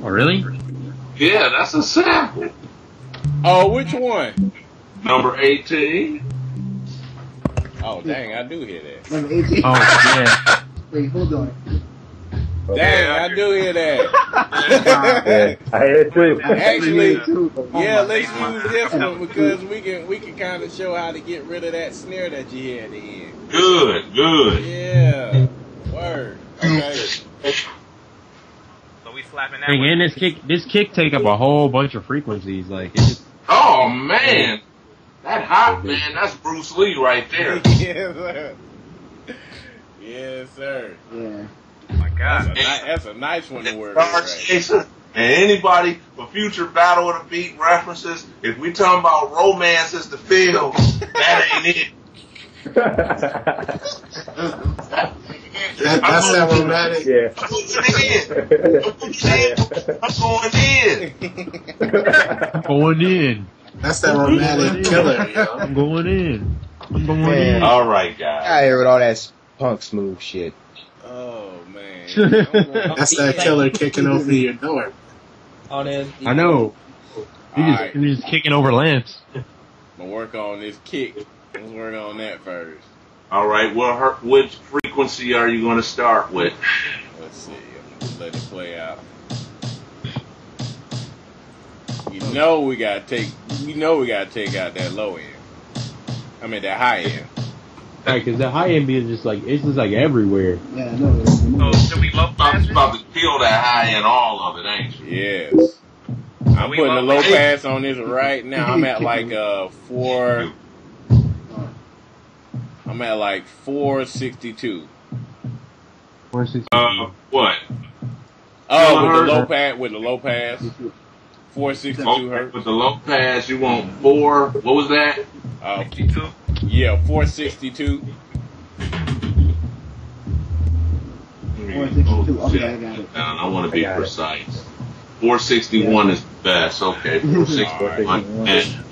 Oh, really? Yeah, that's a sample. Oh, which one? Number 18. Oh, dang, I do hear that. Number 18. Oh, yeah. Wait, hold on. Dang, I do hear that. Yeah, I hear it too. Actually, Oh yeah, my let's God. use this one because we can kind of show how to get rid of that snare that you hear at the end. Good. Yeah, word. Okay. So we slapping that Hey, one. and this kick take up a whole bunch of frequencies. Like, it just, Oh man, that hot man, that's Bruce Lee right there. Yes, sir. Yes, sir. Yeah. Oh my God. That's a nice one to work Star with. Right? Chaser. And anybody for future Battle of the Beat references, if we talking about romance is the field, that ain't it. That's that romantic. Yeah. I'm going in. going in. That's that romantic killer, yo. I'm going in. I'm going Man. in. All right, guys. I hear with all that punk smooth shit. Oh man. That's that killer kicking over your door. Oh, there's I know. Alright. You're just kicking over lamps. I'm gonna work on this kick. Let's work on that first. All right, well, which frequency are you going to start with? Let's see. I'm gonna let it play out. You know we gotta take out that low end. I mean that high end. Right, because the high end is just like it's just like everywhere. Yeah, I know. So should we low pass I'm it? about to kill that high end, all of it, ain't you? Yes. I'm we putting a low low pass on this right now. I'm at like 462. 460. What? Oh, Hertz. with the low pass. 462 Okay, hertz. with the low pass, you want 4. What was that? 62. Yeah, 462. 462. Oh, Okay, shit. I got it. I want to be precise. 461 is the best. Okay, 461.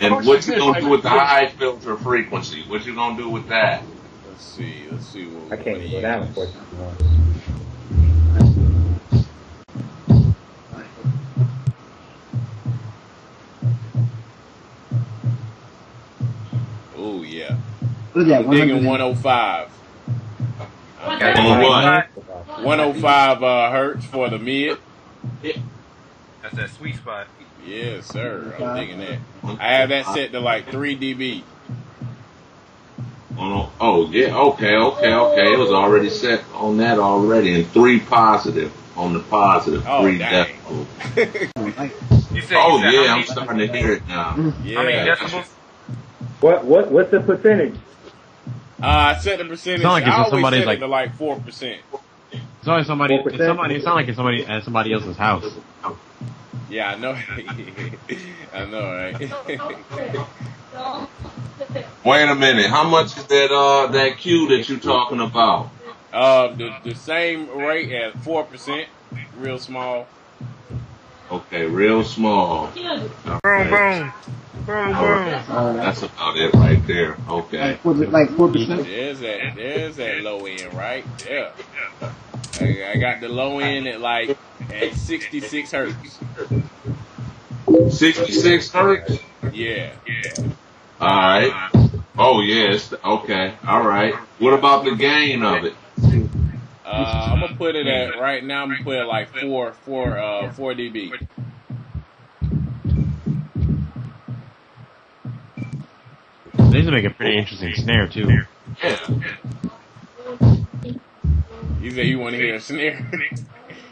And what you gonna do with the high filter frequency? What you gonna do with that? Let's see what I can't go down for it. Oh yeah. What is that? Digging 105. Okay. What? 105 hertz for the mid. That's that sweet spot. Yes, sir. I'm digging that. I have that set to like 3 dB. Oh yeah. Okay. It was already set on that already, and 3 positive on the positive. Oh, 3 dang. decibels. You said, Oh you said yeah, how I'm many- starting to hear it now. Yeah. How many decibels? What's the percentage? I set the percentage. It's not like it's I always somebody's set it like- to like 4%. It's always somebody. It's 4%? somebody. It's not like it's somebody at somebody else's house. Yeah, I know. I know, right? Wait a minute. How much is that Q that you talking about? The same rate at 4%, real small. Okay, real small. Boom, boom. Boom, boom. That's about it right there. Okay. Like 4%? There's that low end right there. I got the low end at 66 hertz. 66 hertz? Yeah. Alright. Oh, yes. Okay. Alright. What about the gain of it? I'm gonna put it at right now. I'm gonna put it like 4 dB. These make a pretty interesting snare too. Yeah. You say you want to hear a snare?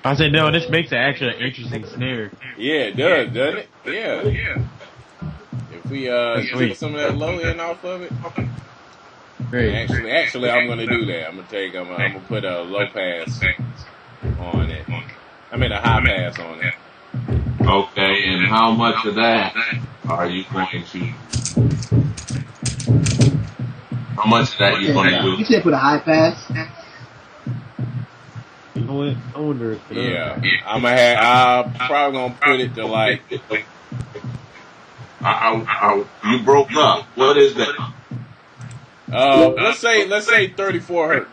I said no. This makes actually an interesting snare. Yeah, it does, doesn't it? Yeah. If we take sweet. some of that low end off of it. Great. Actually, I'm gonna do that. I'm gonna put a low pass on it. I mean a high pass on it. Okay, and how much of that are you going to... How much of that you going to You do? said put a high pass? You know what? I wonder if Yeah, I'm probably gonna put it to like. You broke up. What is that? Let's say 34 hertz.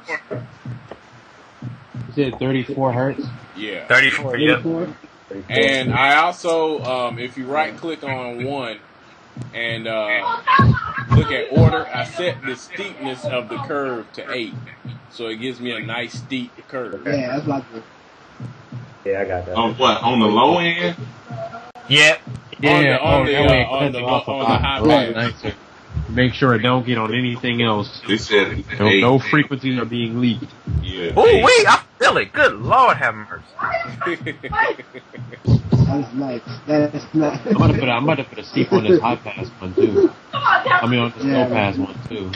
You said 34 hertz. Yeah. 34, yep. 34? And I also, if you right click on one and look at order, I set the steepness of the curve to 8, so it gives me a nice steep curve. Yeah, that's like the... Yeah, I got that. On what? On the low end? Yep. Yeah, on the high pass. nicer. Make sure it don't get on anything else. They said No frequencies are being leaked. Yeah. Oh, wait, I feel it. Good Lord have mercy. That's nice. That's nice. I'm about to put a steep on this high pass one too. I mean on this low pass one too.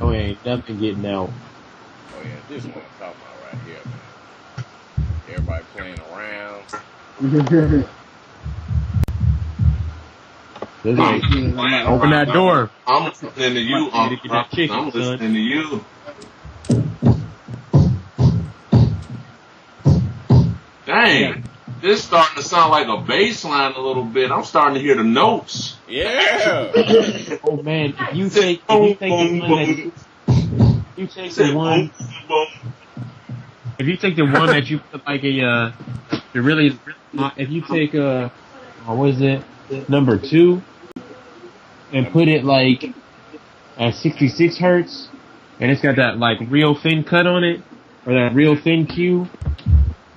Oh, ain't nothing getting out. Oh yeah, this one I'm talking about right here, man. Everybody playing around. This ain't- Open that door. I'm listening to you. Gotta get that chicken, I'm son. listening to you. Dang. This starting to sound like a bass line a little bit. I'm starting to hear the notes. Yeah. Oh man, if you take the one if you take the one that you put like a if you take what is it, number 2 and put it like at 66 hertz and it's got that like real thin cut on it or that real thin Q,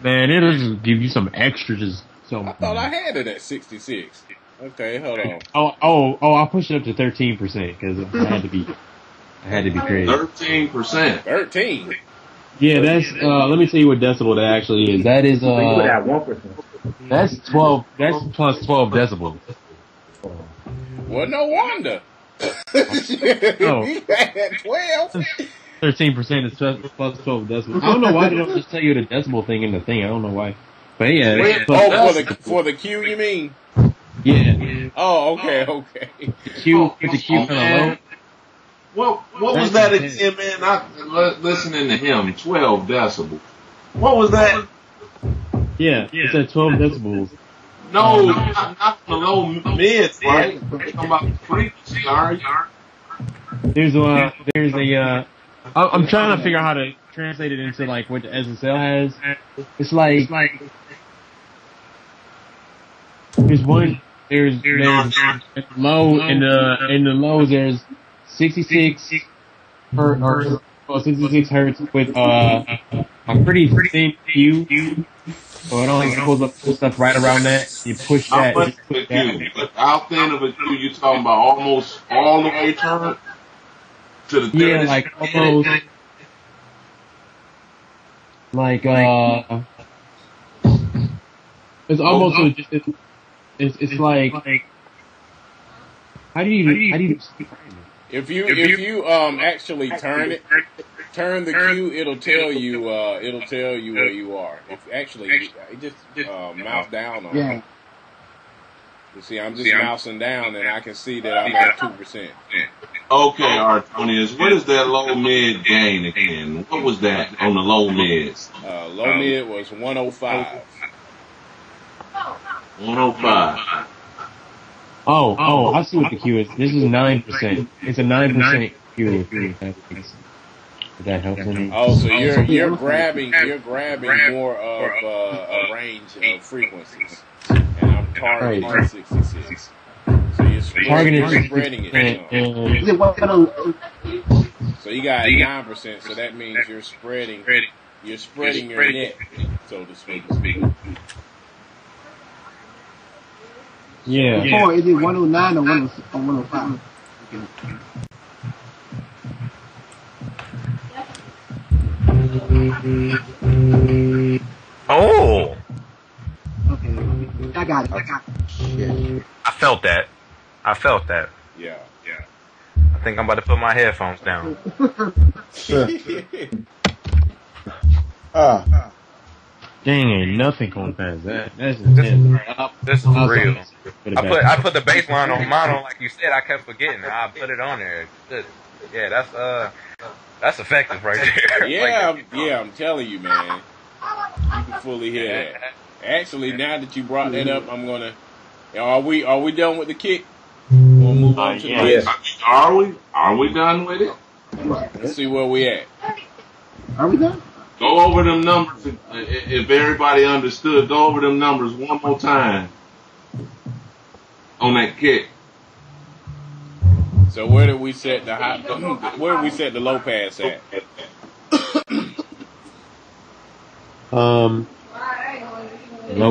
man, it'll just give you some extra just So I thought I had it at 66. Okay, hold on. I'll push it up to 13% because I had to be crazy. 13%. 13. Yeah, that's let me tell you what decibel that actually is. That is So you would have 1%. that's 12. That's plus 12 decibels. Well, no wonder. Oh. He had 12. 13% is plus 12 decibels. I don't know why they don't just tell you the decibel thing in the thing. I don't know why. But yeah, Wait, for the Q, you mean? yeah. Oh, okay. The Q kind of low. What was that again, man? Listening to him, 12 decibels. What was that? Yeah, it's at 12 decibels. No, not the low mids, right? We're talking about the frequency, are you? There's a I'm trying to figure out how to translate it into like what the SSL has. It's like there's low in the lows there's 66 hertz or 66 hertz with a pretty thin Q. So it only pulls up stuff right around that. You push that. How much of a Q? How thin of a Q you talking about? Almost all the way turned to the 30? Yeah, like almost like it's almost it's like how do you If you actually turn the Q, it'll tell you where you are. If actually you just mouse down on it. You see, I'm just mousing down, and I can see that I'm at 2%. Okay, Artonius, what is that low mid gain again? What was that on the low mids? Low mid was 105. 105. Oh, I see what the Q is. This is 9%. It's a 9% Q. If that helps any. Oh, so you're grabbing more of a range of frequencies, and I'm targeting 66. So you're spreading it. So you got 9%. So that means you're spreading your net, so to speak. Yeah. Or is it 109 or 105? Oh, Okay, I got it. I felt that. Yeah. I think I'm about to put my headphones down. Dang, ain't nothing going past that. That's intense. This is real. I put the baseline on mono like you said. I kept forgetting. I put it on there. Yeah, that's effective right there. Yeah, I'm telling you, man. You can fully hear that. Actually, now that you brought that up, I'm gonna. Are we done with the kick? We'll move on to the bass. Are we done with it? Let's see where we at. Are we done? Go over them numbers. If everybody understood, go over them numbers one more time on that kick. So where did we set the high? Where did we set the low pass at? Low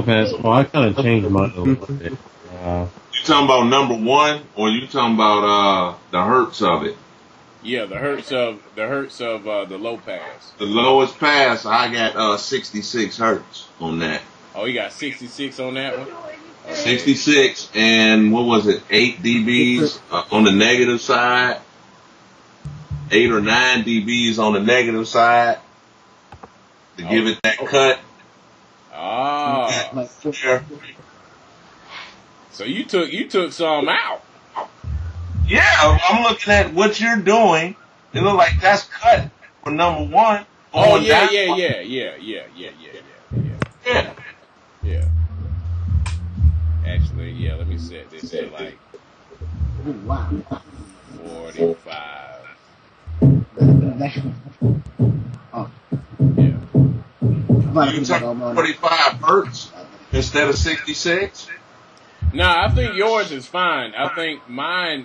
pass. Oh, I kind of changed mine a little bit. You talking about number one, or you talking about the hertz of it? Yeah, the hertz of the low pass. The lowest pass, I got 66 hertz on that. Oh, you got 66 on that one? 66 and what was it? 8 dBs on the negative side. 8 or 9 dBs on the negative side to give it that cut. Ah. So you took some out. Yeah, I'm looking at what you're doing. It look like that's cut for number one. Oh yeah. Actually, yeah. Let me set this at like 45. Oh. Yeah. You took 45 hertz instead of 66. No, I think yours is fine. I think mine,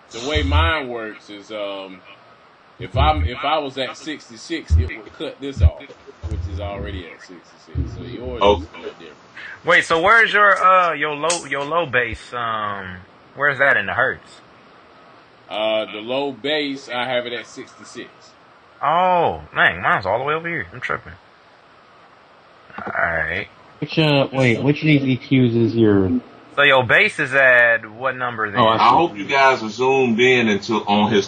the way mine works is, if I was at 66, it would cut this off. which is already at 66. So yours Okay. is a little different. Wait, so where's your low bass? Where's that in the hertz? The low bass, I have it at 66. Oh, dang, mine's all the way over here. I'm tripping. Alright. Which of these EQs is your? So your bass is at what number then? Oh, I hope you guys are zoomed in on his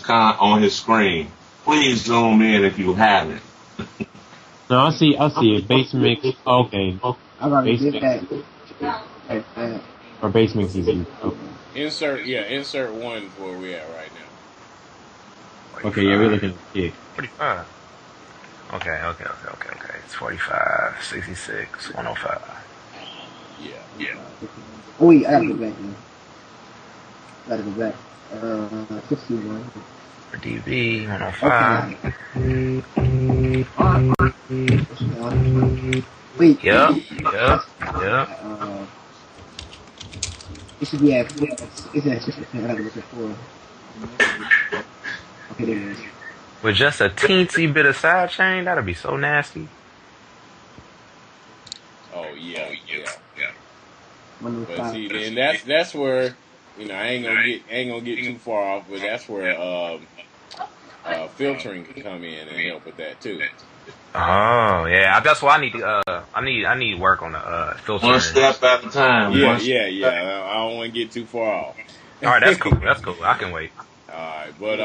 screen. Please zoom in if you haven't. No, I see it. Bass mix. Okay. I already Bass did mix. that. Or bass mix is you. Okay. Insert one where we at right now. Okay, yeah, we're looking at kick. 45. Okay. It's 45, 66, 105. Yeah. Oh, wait, I gotta go back now. 61. For DB, 105. Wait. Yep. It should be at 4. It's at 60%. I gotta look at 4. Okay, there it is. With just a teensy bit of side chain, that'd be so nasty. Oh yeah. 105. But see, and that's where, you know, I ain't gonna get too far off, but that's where filtering can come in and help with that too. Oh yeah, that's why I need to. I need work on the filtering. One step at a time. Yeah. I don't want to get too far off. All right, that's cool. I can wait. All right, but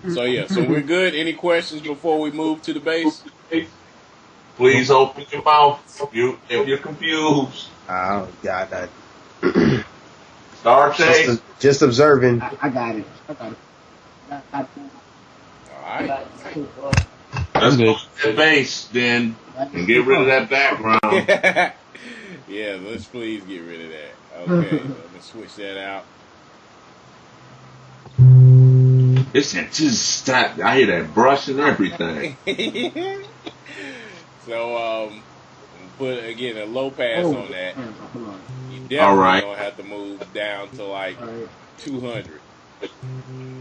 so we're good. Any questions before we move to the bass? Please open your mouth if you're confused. Oh, got that. Star Chase. Just observing. I got it. All right. Let's go to the bass then and get rid of that background. Yeah, let's please get rid of that. Okay, so let's switch that out. It's just stop. I hear that brush and everything. So put again a low pass on that. You definitely All right. gonna have to move down to like 200.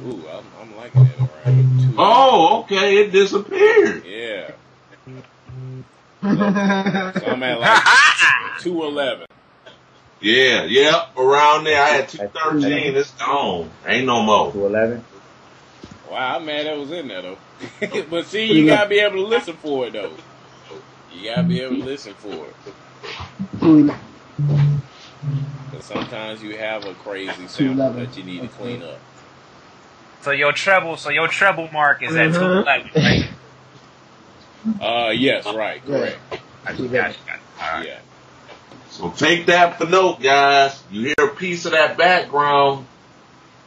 Ooh, I'm liking that around 200. Oh, okay. It disappeared. Yeah. So I'm at like 211. Yeah, around there. I had 213. It's gone. Ain't no more. 211. Wow, I'm mad that was in there though. But see, you gotta be able to listen for it though. You gotta be able to listen for it. But sometimes you have a crazy sample that you need to clean up. So your treble mark is at 211, right? Yes, right, correct. I got it. All right. Yeah. So take that for note, guys. You hear a piece of that background,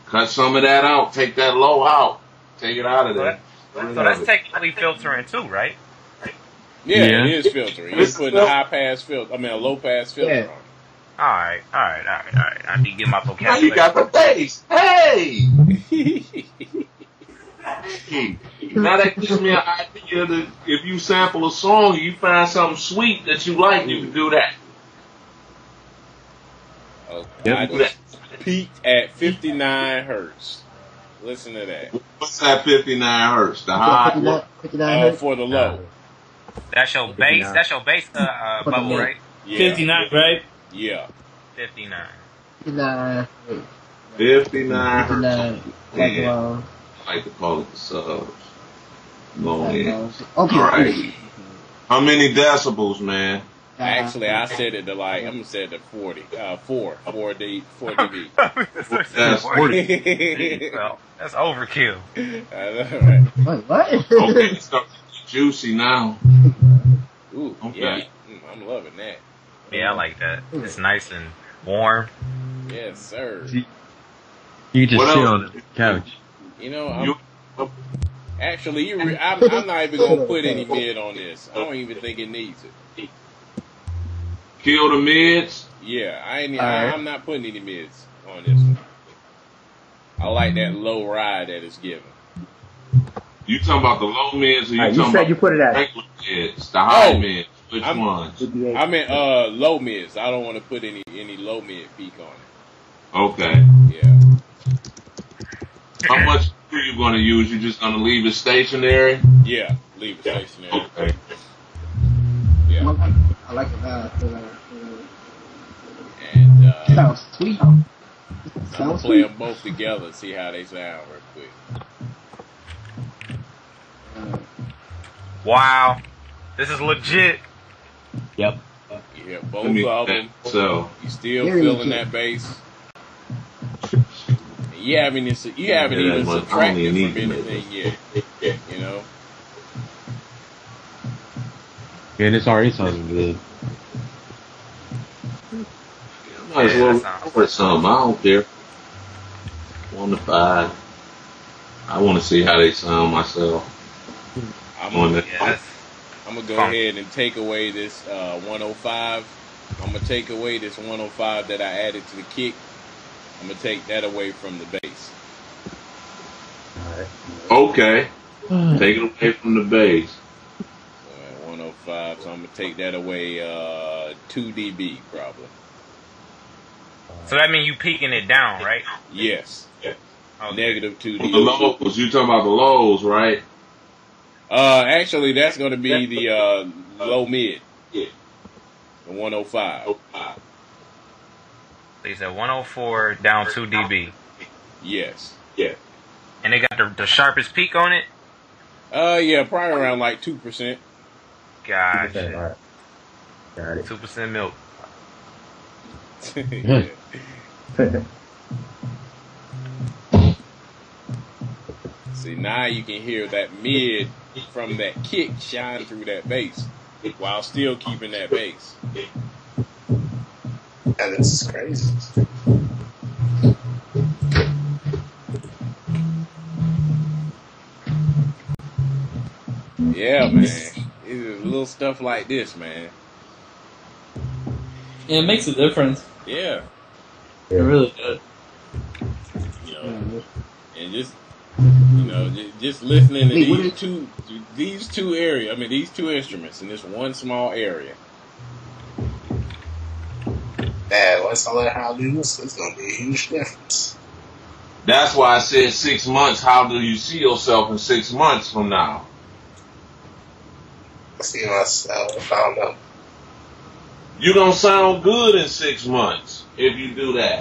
cut some of that out. Take that low out. Take it out of there. So that's technically filtering too, right? Yeah, it is filtering. You're putting a high pass filter. I mean, a low pass filter on. All right. I need to get my Now vocabulary. you got the bass. Hey! Now that gives me an idea that if you sample a song, you find something sweet that you like, you can do that. Okay. I just peaked at 59 hertz. Listen to that. What's that 59 hertz? The high? 59 For the low. That's your base. That's your base bubble, right? Yeah. 59, right? Yeah. 59. 59. 59 hertz. 59. Yeah. I like to call it the subs. Go in. Okay. All right. How many decibels, man? Actually, I set it to like, I'm going to set it to 40. 4 dB. That's 40. Well, that's overkill. I know, right? Wait, what? okay. It's starting to get juicy now. Ooh, Okay. yeah. I'm loving that. Yeah, I like that. It's nice and warm. Yes, sir. You just What sit else? on the couch. You know, actually, I'm not even going to put any mid on this. I don't even think it needs it. Kill the mids. Yeah, I'm not putting any mids on this one. I like that low ride that it's giving. You talking about the low mids or you You talking said about you put it at regular mids, the high Oh. mids? Which ones? 58. I meant low mids. I don't want to put any low mid peak on it. Okay. Yeah. How much are you going to use? You just going to leave it stationary? Yeah. leave it stationary. Okay. Yeah. I like the vibe. And Sounds sweet. I'm gonna Sounds play sweet. them both together and see how they sound real quick. Wow. This is legit. Yep. You hear both of them. So You still Very feeling legit. that bass. You haven't even Yeah, subtracted I don't from even need to anything yet. You know. Yeah, this already sounds good. might as well record some. I don't care. 1 to 5. I want to see how they sound myself. I'm On gonna the- go ahead and take away this 105. I'm gonna take away this 105 that I added to the kick. I'm gonna take that away from the bass. Okay. Take it away from the bass. So at 105, so I'm gonna take that away 2 dB probably. So that means you peaking it down, right? Yes. Okay. Negative 2 The dB. lows. You talking about the lows, right? Actually, that's gonna be the low mid. Yeah. The 105. So you said 104 down 2 dB. Yes. Yeah. And they got the sharpest peak on it? Yeah, probably around like 2%. Gotcha. Got it. 2% milk. Yeah. See, now you can hear that mid from that kick shine through that bass while still keeping that bass. And this is crazy. Yeah, man. It's little stuff like this, man. Yeah, it makes a difference. Yeah. It really does. You know, and just listening to these two areas. I mean, these two instruments in this one small area. Man, once I learn how to do this, it's going to be a huge difference. That's why I said 6 months. How do you see yourself in 6 months from now? I see myself. I don't know. You don't sound good in 6 months if you do that.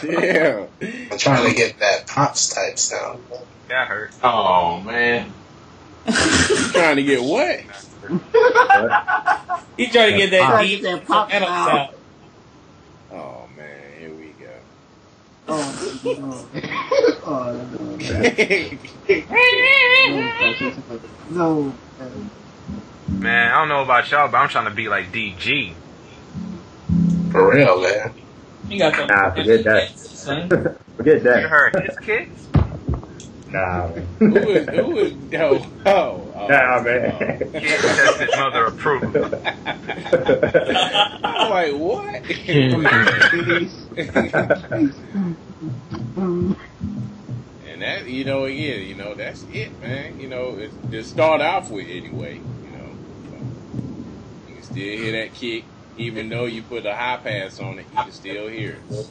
Yeah. I'm trying to get that pops type sound. That hurt. Oh man. You trying to get what? He trying to get that deep that pop metal sound. sound. Oh man, here we go. No. Man, I don't know about y'all, but I'm trying to be like DG. For real, man. You got the Nah, forget that. son. Forget You that. heard his kicks? Nah, man. Who is oh Nah, man. Kid tested mother approved. I'm like, what? And that, again, that's it, man. It's to start off with anyway, So you can still hear that kick, even though you put a high pass on it, you can still hear it.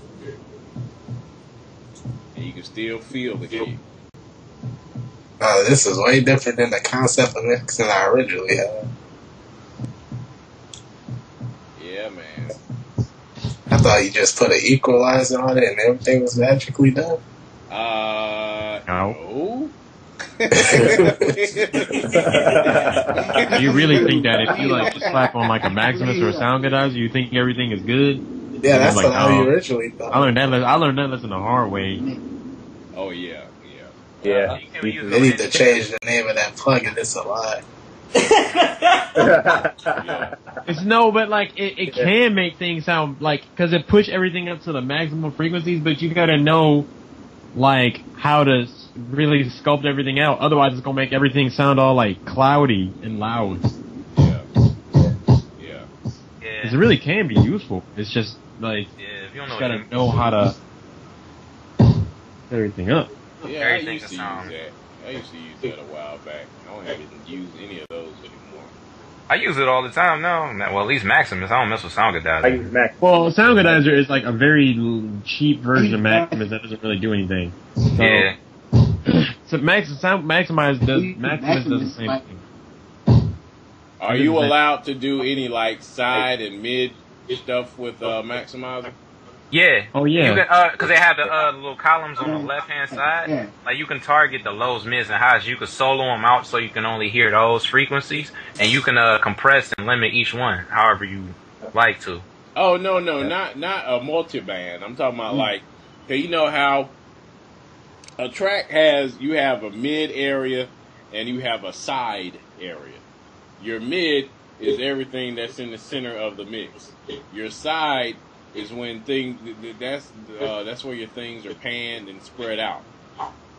And you can still feel the kick. This is way different than the concept of mixing I originally had. Yeah, man. I thought you just put an equalizer on it and everything was magically done. No. You really think that if you like just slap on like a Maximus or a Soundgoodizer, you think everything is good? Yeah, that's like, what I originally thought. I learned that lesson the hard way. Oh yeah. Yeah. They need to change the name of that plugin. It's a lie. It's but like it can make things sound like because it push everything up to the maximum frequencies, but you gotta know like how to really sculpt everything out. Otherwise, it's gonna make everything sound all like cloudy and loud. Yeah. Because it really can be useful. It's just like If you don't you know gotta know how to set everything up. Yeah, Everything I used to use sound- that. I used to use that a while back. I don't even use any of those anymore. I use it all the time now. Well, at least Maximus. I don't mess with I Soundgoodizer. use Mac. Well, Soundgoodizer is like a very cheap version of Maximus that doesn't really do anything. So, Yeah. So Maximize does the same thing. Are you allowed to do any like side and mid stuff with Maximizer? Yeah. Oh yeah. You can, cause they have the little columns on the left hand side. Yeah. Like you can target the lows, mids, and highs. You can solo them out so you can only hear those frequencies, and you can compress and limit each one however you like to. Oh no, not a multi-band. I'm talking about like, okay, you know how a track you have a mid area and you have a side area. Your mid is everything that's in the center of the mix. Your side is when that's where your things are panned and spread out.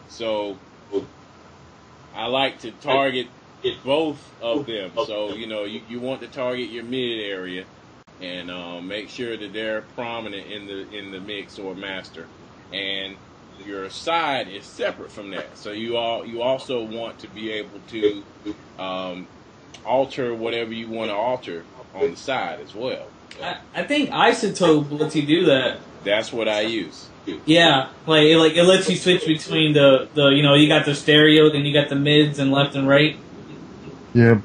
So I like to target both of them. So you want to target your mid area and make sure that they're prominent in the mix or master, and your side is separate from that. So you also want to be able to alter whatever you want to alter on the side as well. I think Isotope lets you do that. That's what I use. Yeah, like it lets you switch between the you got the stereo, then you got the mids and left and right. Yeah.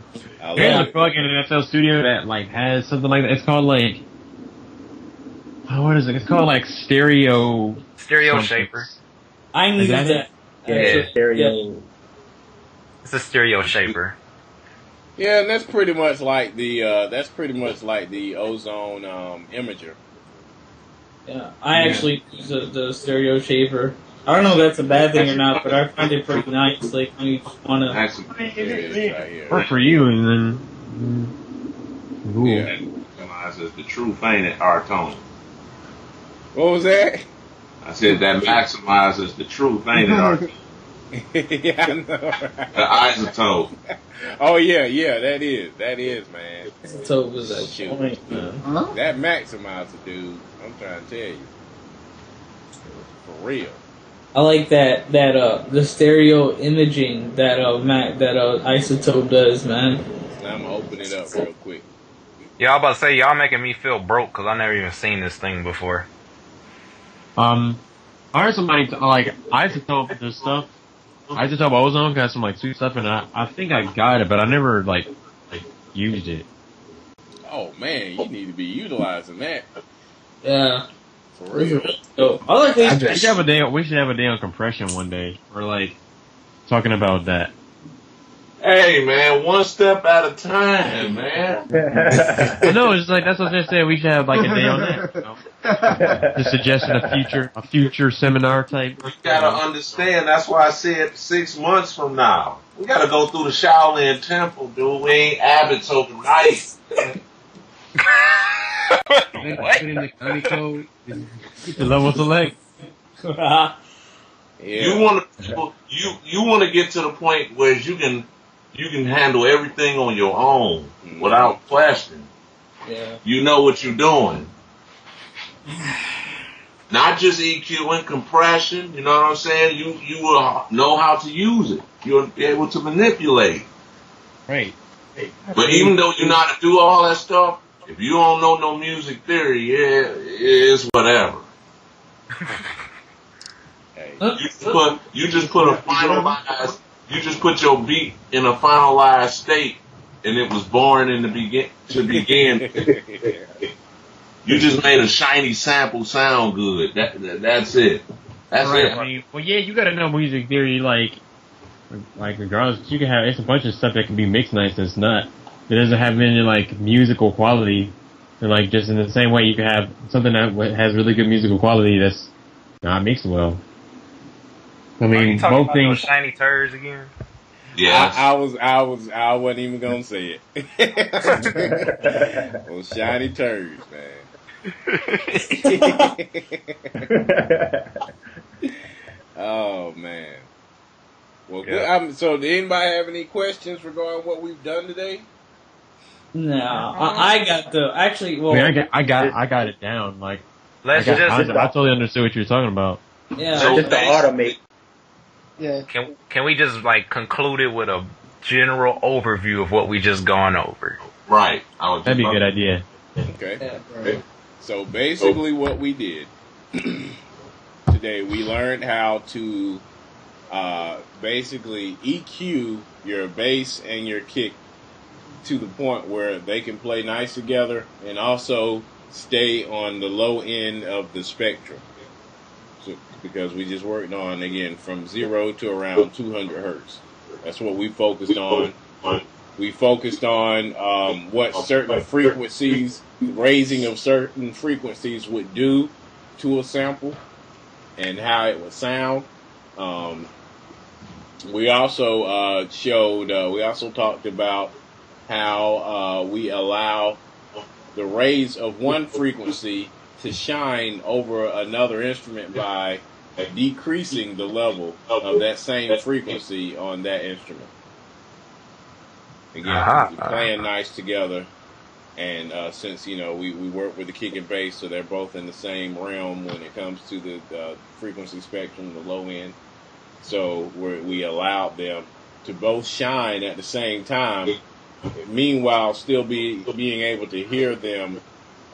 There's a it. plugin in FL Studio that like has something like that. It's called like what is it? It's called like Stereo something. Shaper. I need that. Yeah, it's a stereo. It's a stereo shaper. Yeah, and that's pretty much like the Ozone imager. Yeah, I actually use the stereo shaper. I don't know if that's a bad thing or not, but I find it pretty nice. Like when you just want to. Right here. Work for you, and then. Ooh. Yeah, maximizes the truth, ain't it, R-Tone? What was that? I said that maximizes the truth, ain't it, R-Tone? Yeah, I know. The isotope. Oh yeah, that is, man. Isotope was that point, man. Huh? That maximizer, dude. I'm trying to tell you, for real. I like that the stereo imaging that Isotope does, man. Now I'm gonna open it up real quick. Yeah, I was about to say y'all making me feel broke because I never even seen this thing before. I heard somebody like Isotope the stuff. Isotope Ozone got some like sweet stuff, and I think I got it, but I never like used it. Oh man, you need to be utilizing that. Yeah. For real. So, I like these. We should have a day on compression one day. Or like talking about that. Hey man, one step at a time, man. No, it's like that's what they said. We should have like a day on that. Just suggesting a future seminar type. You gotta understand. That's why I said 6 months from now, we gotta go through the Shaolin Temple, dude. We ain't abbots overnight. Put in the county code. The level select. Yeah. You want to get to the point where you can handle everything on your own without question. Yeah. You know what you're doing. Not just EQ and compression. You know what I'm saying? You will know how to use it. You'll be able to manipulate. Right. But even though you know how to do all that stuff, if you don't know no music theory, yeah, it's whatever. You just put your beat in a finalized state, and it was born to begin. You just made a shiny sample sound good. That's it. That's right. it. I mean, well, yeah, you gotta know music theory, like regardless. You can have it's a bunch of stuff that can be mixed nice and it's not. It doesn't have any like musical quality, and like just in the same way you can have something that has really good musical quality that's not mixed well. I mean, you talking both about things. those shiny turds again? Yes. I wasn't even gonna say it. Those shiny turds, man. Oh man. Well, yeah. good. So, did anybody have any questions regarding what we've done today? No, I got the actually. Well, I mean, I got it down. Like, Let's I just totally understood what you were talking about. yeah. So Just to automate. Yeah. can we just like conclude it with a general overview of what we just gone over? Right. That'd be a good idea. Okay. Yeah. Right. So basically, what we did today, we learned how to basically EQ your bass and your kick to the point where they can play nice together and also stay on the low end of the spectrum. So, because we just worked on, again, from 0 to around 200 hertz. That's what we focused on. We focused on what certain frequencies, raising of certain frequencies would do to a sample and how it would sound. We also we also talked about how we allow the raise of one frequency to shine over another instrument by decreasing the level of that same frequency on that instrument. Again, playing nice together. And since, we work with the kick and bass, so they're both in the same realm when it comes to the frequency spectrum, the low end. So we allowed them to both shine at the same time, meanwhile still being able to hear them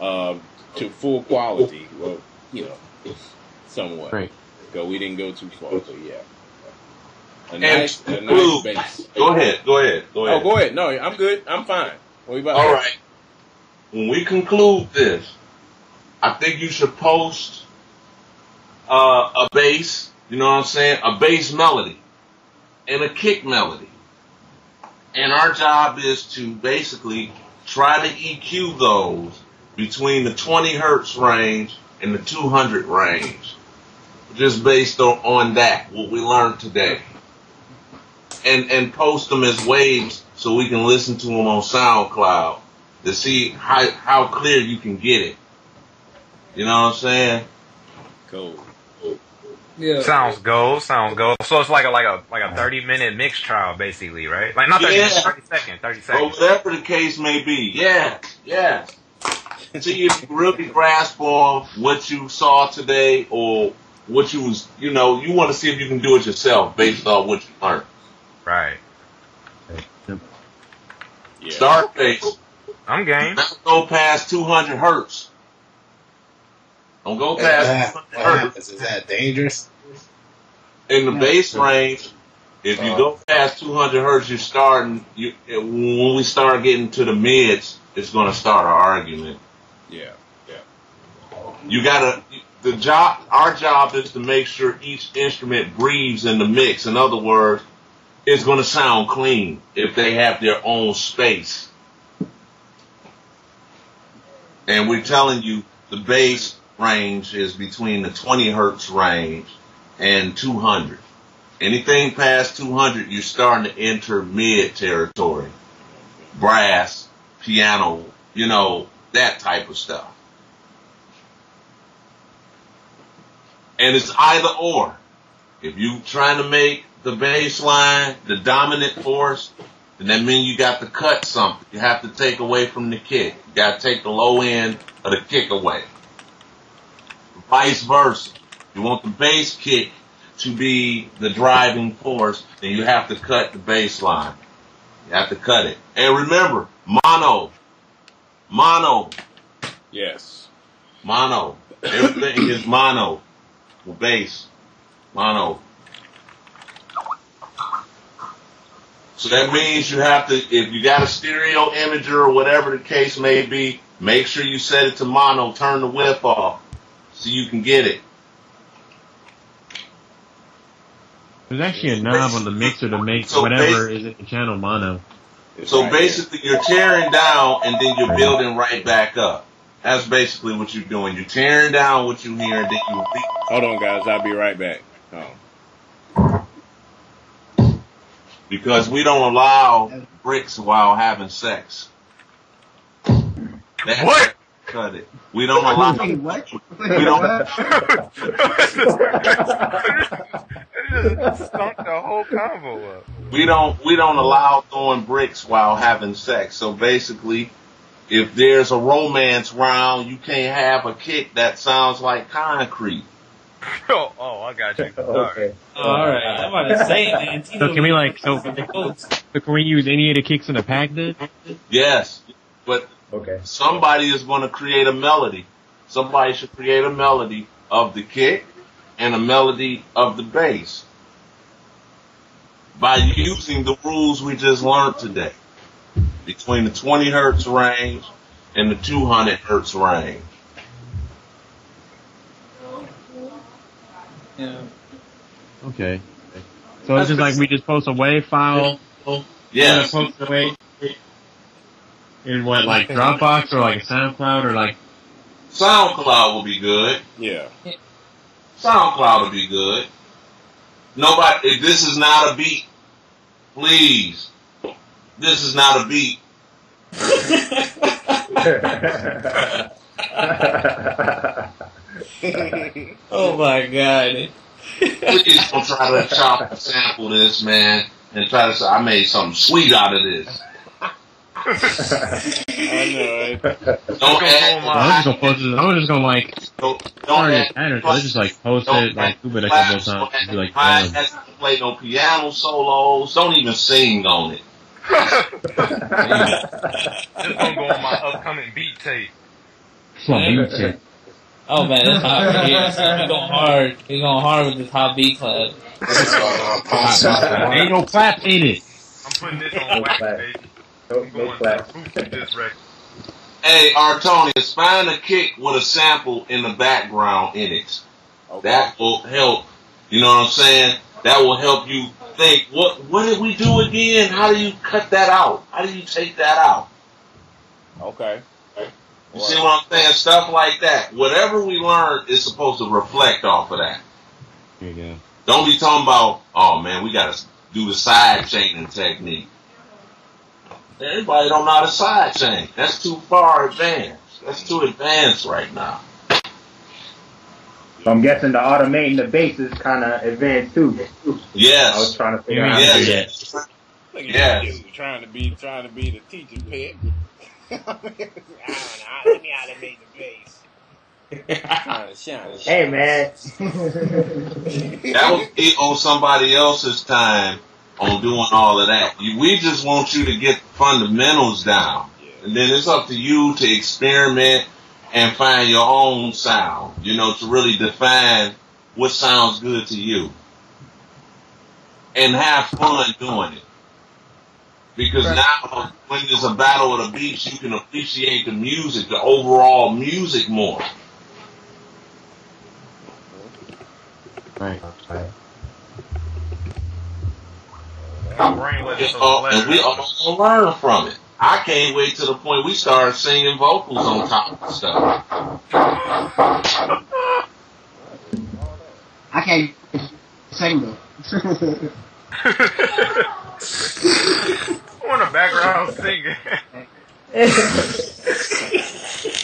to full quality. Well, somewhat. Right. Because we didn't go too far, but yeah. A nice bass. Go ahead. Oh, go ahead. No, I'm good. I'm fine. All right. When we conclude this, I think you should post a bass, you know what I'm saying? A bass melody and a kick melody. And our job is to basically try to EQ those between the 20 hertz range and the 200 range. Just based on that, what we learned today. And post them as waves so we can listen to them on SoundCloud to see how clear you can get it. You know what I'm saying? Cool. Yeah. Sounds good. So it's like a 30-minute mix trial, basically, right? Like not 30 minutes, 30 seconds. Whatever the case may be. Yeah. See if you really grasp on what you saw today or what you was, you want to see if you can do it yourself based on what you learned. Right. Yeah. Start bass. I'm game. Don't go past 200 hertz. Don't go past 200 hertz. Is that dangerous? In the bass range, if you go past 200 hertz, you're starting. When we start getting to the mids, it's going to start an argument. Yeah. You gotta. Our job is to make sure each instrument breathes in the mix. In other words, it's going to sound clean if they have their own space. And we're telling you the bass range is between the 20 hertz range and 200. Anything past 200, you're starting to enter mid territory. Brass, piano, that type of stuff. And it's either or. If you're trying to make the bass line the dominant force, then that means you got to cut something. You have to take away from the kick. You got to take the low end of the kick away. Vice versa. You want the bass kick to be the driving force, then you have to cut the bass line. You have to cut it. And remember, mono. Yes. Mono. Everything is mono. The bass. Mono. So that means you have to, if you got a stereo imager or whatever the case may be, make sure you set it to mono, turn the whip off so you can get it. There's actually a knob on the mixer to make whatever is in the channel mono. So basically you're tearing down and then you're building right back up. That's basically what you're doing. You're tearing down what you hear and then you... Hold on, guys. I'll be right back. Because we don't allow bricks while having sex. What? Cut it. We don't allow... What? We don't... Just stunk the whole combo up. We don't allow throwing bricks while having sex. So basically, if there's a romance round, you can't have a kick that sounds like concrete. Oh, I got you. Okay. All right. I'm about to say, man. So can we so can we use any of the kicks in the pack then? Yes, but Okay. somebody is going to create a melody. Somebody should create a melody of the kick and a melody of the bass. by using the rules we just learned today between the 20 hertz range and the 200 hertz range. Yeah. Okay. So it's just like we just post a WAV file. Yes. Post a WAV in what, like Dropbox or like a SoundCloud or like. SoundCloud will be good. Yeah. SoundCloud will be good. Nobody, if this is not a beat, please. This is not a beat. Oh my god. Please don't try to chop and sample this, man, and try to say, I made something sweet out of this. I know, right? Don't add. I'm just gonna like. Don't Let's add. just like post it, like do it a couple of times. Be like, Mine hasn't played no piano solos. Don't even sing on it. It's gonna go on my upcoming beat tape. Oh man, that's hot. Yeah, he going hard. He going hard with this hot beat class. Ain't no clap in it. I'm putting this on wax, baby. I'm going to boost this record. Hey, Artonius, find a kick with a sample in the background in it. Okay. That will help. You know what I'm saying? That will help you think, what did we do again? How do you cut that out? How do you take that out? Okay. You see what I'm saying? Stuff like that. Whatever we learn is supposed to reflect off of that. Here you go. Don't be talking about, oh man, we got to do the side chaining technique. Everybody don't know how to side chain. That's too far advanced. That's too advanced right now. So I'm guessing the automating the bass is kind of advanced too. Yes. I was trying to figure out how to do that. Yes. Trying to be the teacher pet. I don't know. Let me automate the bass. Trying to shine. Hey man. That would be on somebody else's time on doing all of that. We just want you to get the fundamentals down. And then it's up to you to experiment and find your own sound, you know, to really define what sounds good to you. And have fun doing it. Because now, when there's a battle of the beats, you can appreciate the music, the overall music more. Right. And we all learn from it. I can't wait to the point we start singing vocals on top of stuff. I can't sing though. On the background singing. That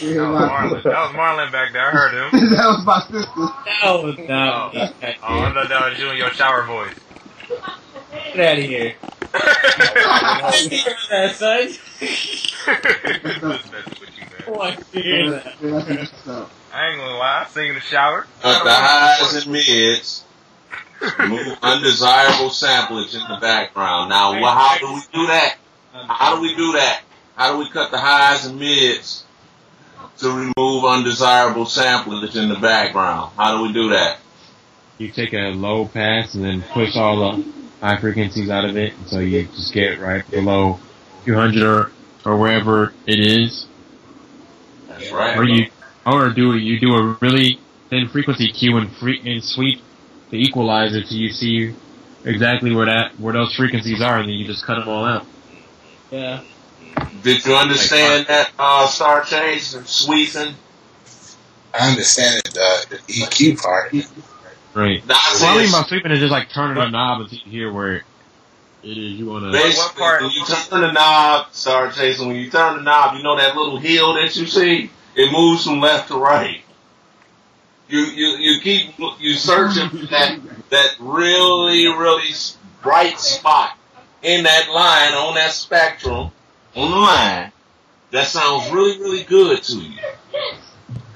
was Marlon back there. I heard him. That was my sister. That was not me. I thought that was you in your shower voice. Get out of here. I didn't hear that, son. Oh, I hear that. I ain't gonna lie, I sing in the shower. Cut the highs and mids. Remove undesirable samplage in the background. Now, how do we do that? How do we do that? How do we cut the highs and mids to remove undesirable samplage in the background? How do we do that? You take a low pass and then push all the high frequencies out of it, so you just get right below 200 or wherever it is. That's right. Or do a really thin frequency cue and sweep the equalizer till you see exactly where those frequencies are, and then you just cut them all out. Yeah. Did you understand that, Star Chase and sweeping? I understand the EQ part. Right. Well, I mean by sweeping is just like turning the knob until you hear where it is you want to. Basically, when you turn the knob, Star Chase, when you turn the knob, you know that little hill that you see? It moves from left to right. You searching for that really, really bright spot in that line, on that spectrum, on the line, that sounds really, really good to you.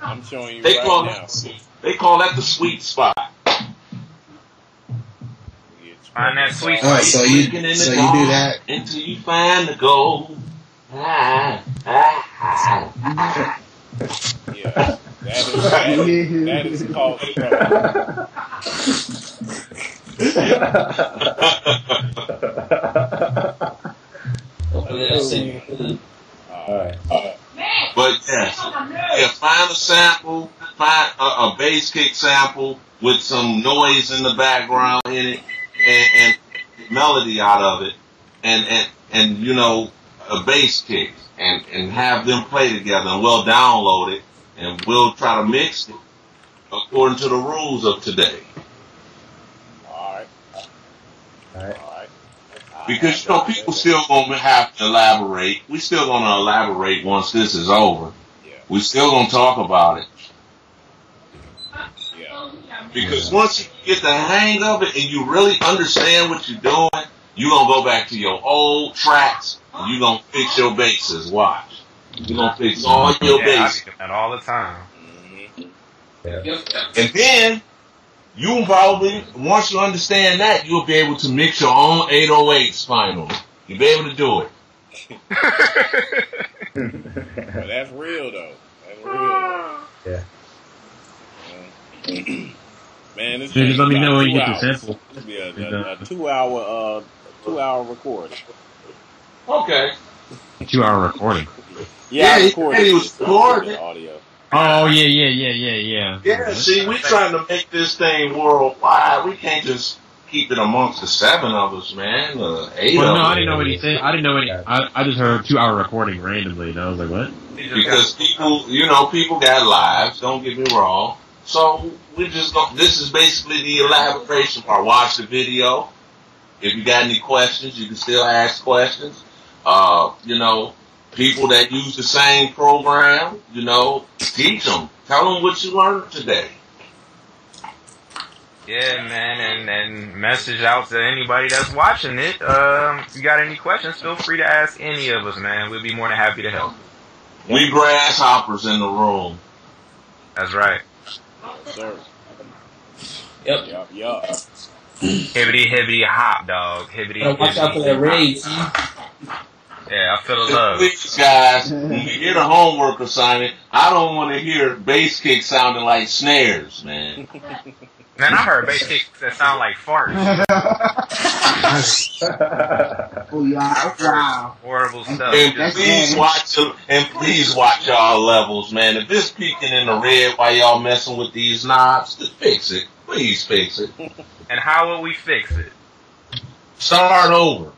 I'm showing you They call that the sweet spot. Find that sweet spot. So you do that until you find the gold. Yeah, that is called trouble. Alright. But yeah, find a sample, find a bass kick sample with some noise in the background in it, and melody out of it, and you know, a bass kick, and have them play together, and we'll download it, and we'll try to mix it according to the rules of today. All right. Because you know, people still gonna have to elaborate. We still gonna elaborate once this is over. Yeah. We still gonna talk about it. Yeah. Because once you get the hang of it and you really understand what you're doing, you're gonna go back to your old tracks and you're gonna fix your bases. Watch. You're gonna fix all your bases. I do that all the time. And then you probably, once you understand that, you'll be able to mix your own 808s finally. You'll be able to do it. Well, that's real though. That's real. Yeah. Man, this Just let me know when you get the 2 hours. sample. This will be a 2-hour recording. Okay. 2-hour recording. Yeah, he recording. said he was recording. Audio. Oh yeah. Yeah, see, we're trying to make this thing worldwide. We can't just keep it amongst the 7 of us, man. 8 Well, of no, us. I didn't know what he said. I didn't know any. I just heard 2-hour recording randomly, and I was like, what? Because people, you know, people got lives. Don't get me wrong. So we just don't. This is basically the elaboration part. Watch the video. If you got any questions, you can still ask questions. You know, people that use the same program, you know, teach them. Tell them what you learned today. Yeah, man, and message out to anybody that's watching it. If you got any questions, feel free to ask any of us, man. We'll be more than happy to help. We grasshoppers in the room. That's right. Yes, sir. Yep. Yup. Hibbity, hibbity, hop, dog. Hibbity, Gotta watch out for that raid. Yeah, I feel the love. Please, guys, when you get a homework assignment, I don't want to hear bass kick sounding like snares, man. Man, I heard bass kicks that sound like farts. Oh yeah, wow. Horrible stuff. And please watch y'all levels, man. If it's peeking in the red while y'all messing with these knobs, just fix it. Please fix it. And how will we fix it? Start over.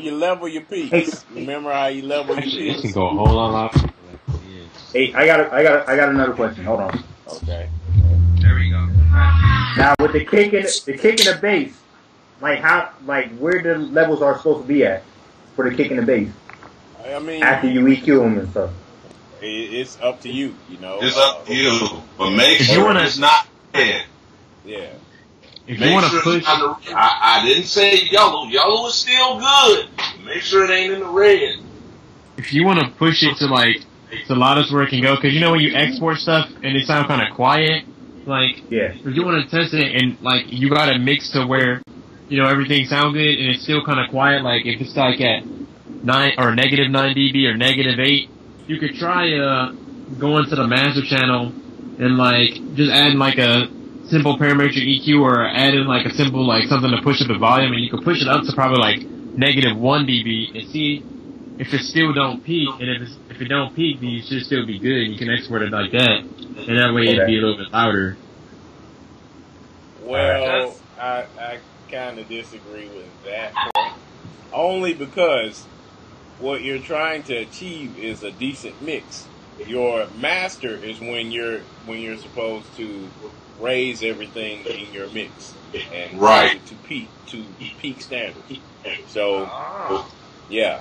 You level your peaks. Remember how you level your Actually, this peaks? can go a whole lot off. Hey, I got another question. Hold on. Okay. There we go. Now with the kick and the bass, where the levels are supposed to be at for the kick and the bass I mean, after you EQ them and stuff. it's up to you, you know. It's up to you. But make If you sure wanna- it's not red. Yeah. If you Make want to sure push, it's not the, I didn't say yellow. Yellow is still good. Make sure it ain't in the red. if you want to push it to like the loudest where it can go, because you know when you export stuff and it sounds kind of quiet, like Yeah. if you want to test it and like you got to mix to where you know everything sounds good and it's still kind of quiet, like if it's like at 9 or negative 9 dB or negative 8, you could try going to the master channel and like just adding like a simple parametric EQ or adding like a simple like something to push up the volume, and you can push it up to probably like negative 1 dB and see if it still don't peak, and if it don't peak, then you should still be good, and you can export it like that, and that way it'd be a little bit louder. Well, I kind of disagree with that point. Only because what you're trying to achieve is a decent mix. Your master is when you're supposed to raise everything in your mix and Right. raise it to peak standards. So yeah.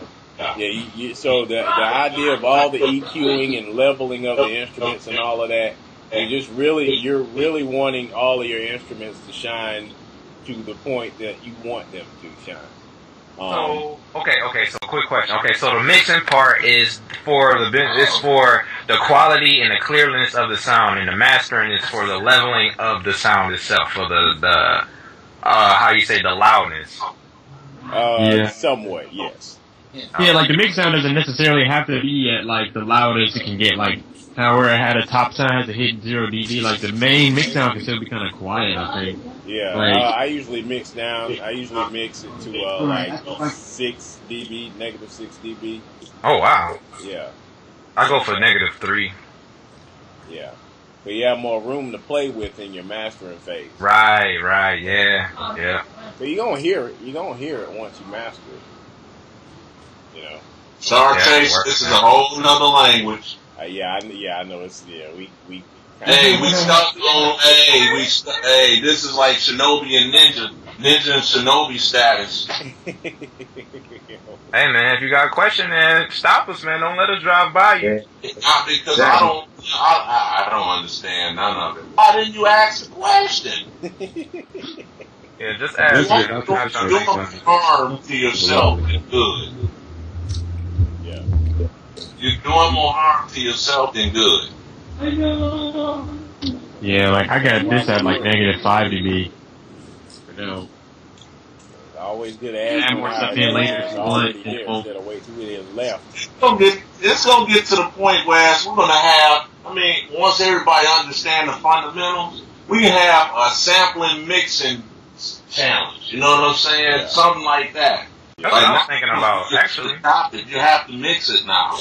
So the idea of all the EQing and leveling of the instruments and all of that, you're really wanting all of your instruments to shine to the point that you want them to shine. So so quick question. Okay, so the mixing part is for the quality and the clearness of the sound, and the mastering is for the leveling of the sound itself, for the how you say, the loudness. Yeah. Somewhat, yes. Yeah, like the mix sound doesn't necessarily have to be at like the loudest it can get. Like how where it had a top sound has to hit 0 dB. Like the main mix sound can still be kind of quiet, I think. Yeah, Like, I usually mix down. I usually mix it to like 6 dB, negative 6 dB. Oh wow. Yeah, I go for -3. yeah. But you have more room to play with in your mastering phase. Right, yeah. But you're gonna hear it. You're gonna hear it once you master it. You know. Star Yeah, Chase, it works, this is man. a whole nother language. I know it's we. Hey, we stuck on. Hey, this is like Shinobi and Ninja and Shinobi status. Hey man, if you got a question, man, stop us, man. Don't let us drive by you. Not because I don't understand none of it. Why didn't you ask the question? Yeah, just ask. You're I'm not trying to doing make fun. harm to yourself than good. Yeah. You're doing more harm to yourself than good. yeah, like I got this at like -5 dB. For now. It's always good to ask. Add more stuff in later if you want. Instead of wait till we left. It's gonna get to the point where we're gonna have. I mean, once everybody understand the fundamentals, we can have a sampling mixing challenge. You know what I'm saying? Yeah. Something like that. That's what I was thinking about, actually. You have to mix it now.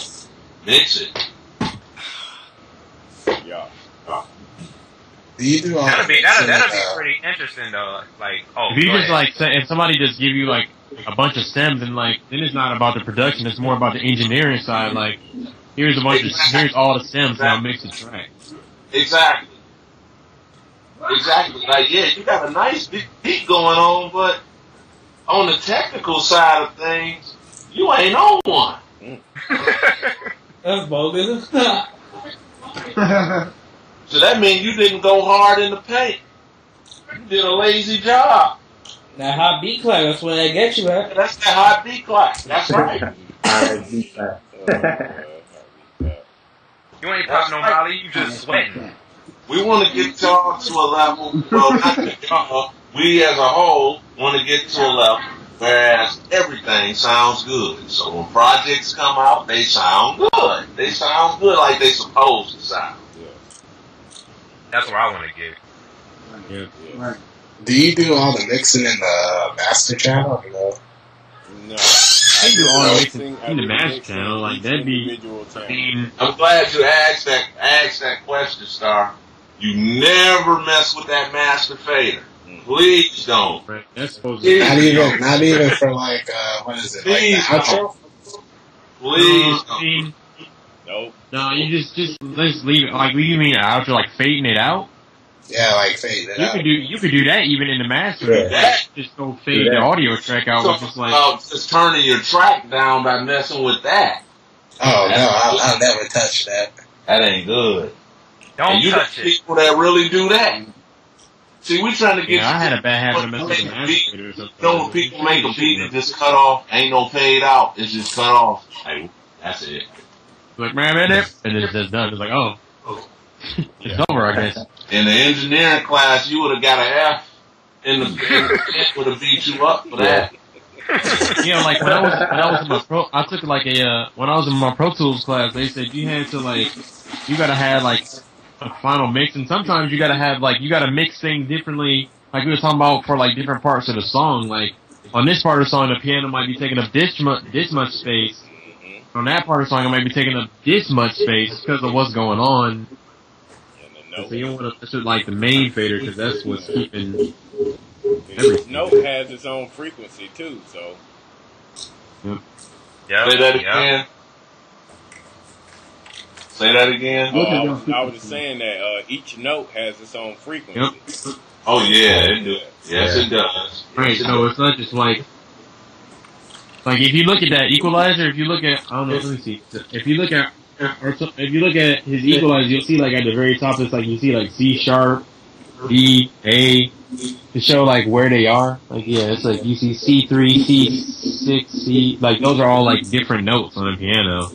Mix it. Yeah. Do you do all That'd the be mixing pretty interesting though. Like, If you go just ahead. like say, if somebody just give you like a bunch of stems and like then it's not about the production, it's more about the engineering side. Like here's here's all the stems, now mix the track. Exactly. Like, yeah, you got a nice beat going on, but on the technical side of things, you ain't on one. That's bogus. So that means you didn't go hard in the paint. You did a lazy job. That hot beat class, that's where they get you at. That's that hot beat class. That's right. Alright, beat that. You ain't popping no molly, you just sweating. We want to get y'all to a level, well, not y'all, we as a whole want to get to a level whereas everything sounds good. So when projects come out, they sound good. They sound good like they supposed to sound. That's where I want to get. Right. Do you do all the mixing in the master channel? Or no? No. I do all the mixing I in the do master mixing channel, like each that'd be. individual I channel. mean, I'm glad you asked that question, Star. You never mess with that master fader. Please don't. right, that's supposed to. Not even for like what is it? Like the Please outro? don't. Please I don't. mean, Nope. no, you just let's leave it. Like, what do you mean out? You're like fading it out. Yeah, like fade it You out. could do that even in the master. Yeah. Just go fade the audio track out with just like. Just turning your track down by messing with that. Oh no, I'll never touch that. That ain't good. Don't And you got touch it. people that really do that. See, we trying to get. Yeah, I had a bad habit of When messing with the make a beat, master fader or something. You know when people make a beat and just cut off, ain't no fade out. It's just cut off. Hey, that's it. Like, man, and it's just done. It's like, oh, it's over, I guess. In the engineering class, you would have got an F. In the would have beat you up for that. You know, like when I was in my when I was in my Pro Tools class, they said you had to like, you gotta have like a final mix, and sometimes you gotta have like, you gotta mix things differently. Like we were talking about for like different parts of the song. Like on this part of the song, the piano might be taking up this much space. On that part of the song, it might be taking up this much space because of what's going on. So you don't want to mess with like the main fader because that's what's keeping Each note has its own frequency too, so. Yeah. Say that again. Say that again. I was just saying that each note has its own frequency. Yep. Oh yeah, it does. Yes, it does. Right, so it's not just like if you look at that equalizer, if you look at, I don't know, let me see. If you look at his equalizer, you'll see like at the very top, it's like you see like C sharp, D, A, to show like where they are. Like yeah, it's like you see C3, C6, C, like those are all like different notes on the piano.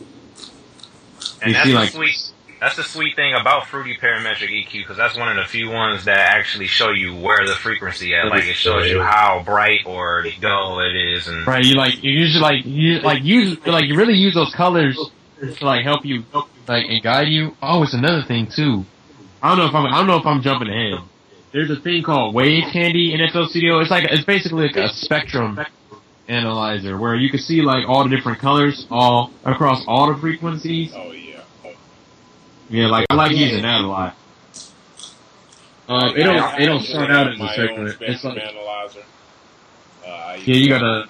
And You that's see, the like- sweet. That's the sweet thing about Fruity Parametric EQ, because that's one of the few ones that actually show you where the frequency at. Like, it shows you how bright or dull it is, and right. You really use those colors to like help you, like, and guide you. Oh, it's another thing too. I don't know if I'm jumping ahead. There's a thing called Wave Candy in FL Studio. It's basically like a spectrum analyzer where you can see like all the different colors all across all the frequencies. Oh yeah. Yeah, like I like using that a lot. It don't start out as a spectrum. It's like analyzer. Yeah, you gotta.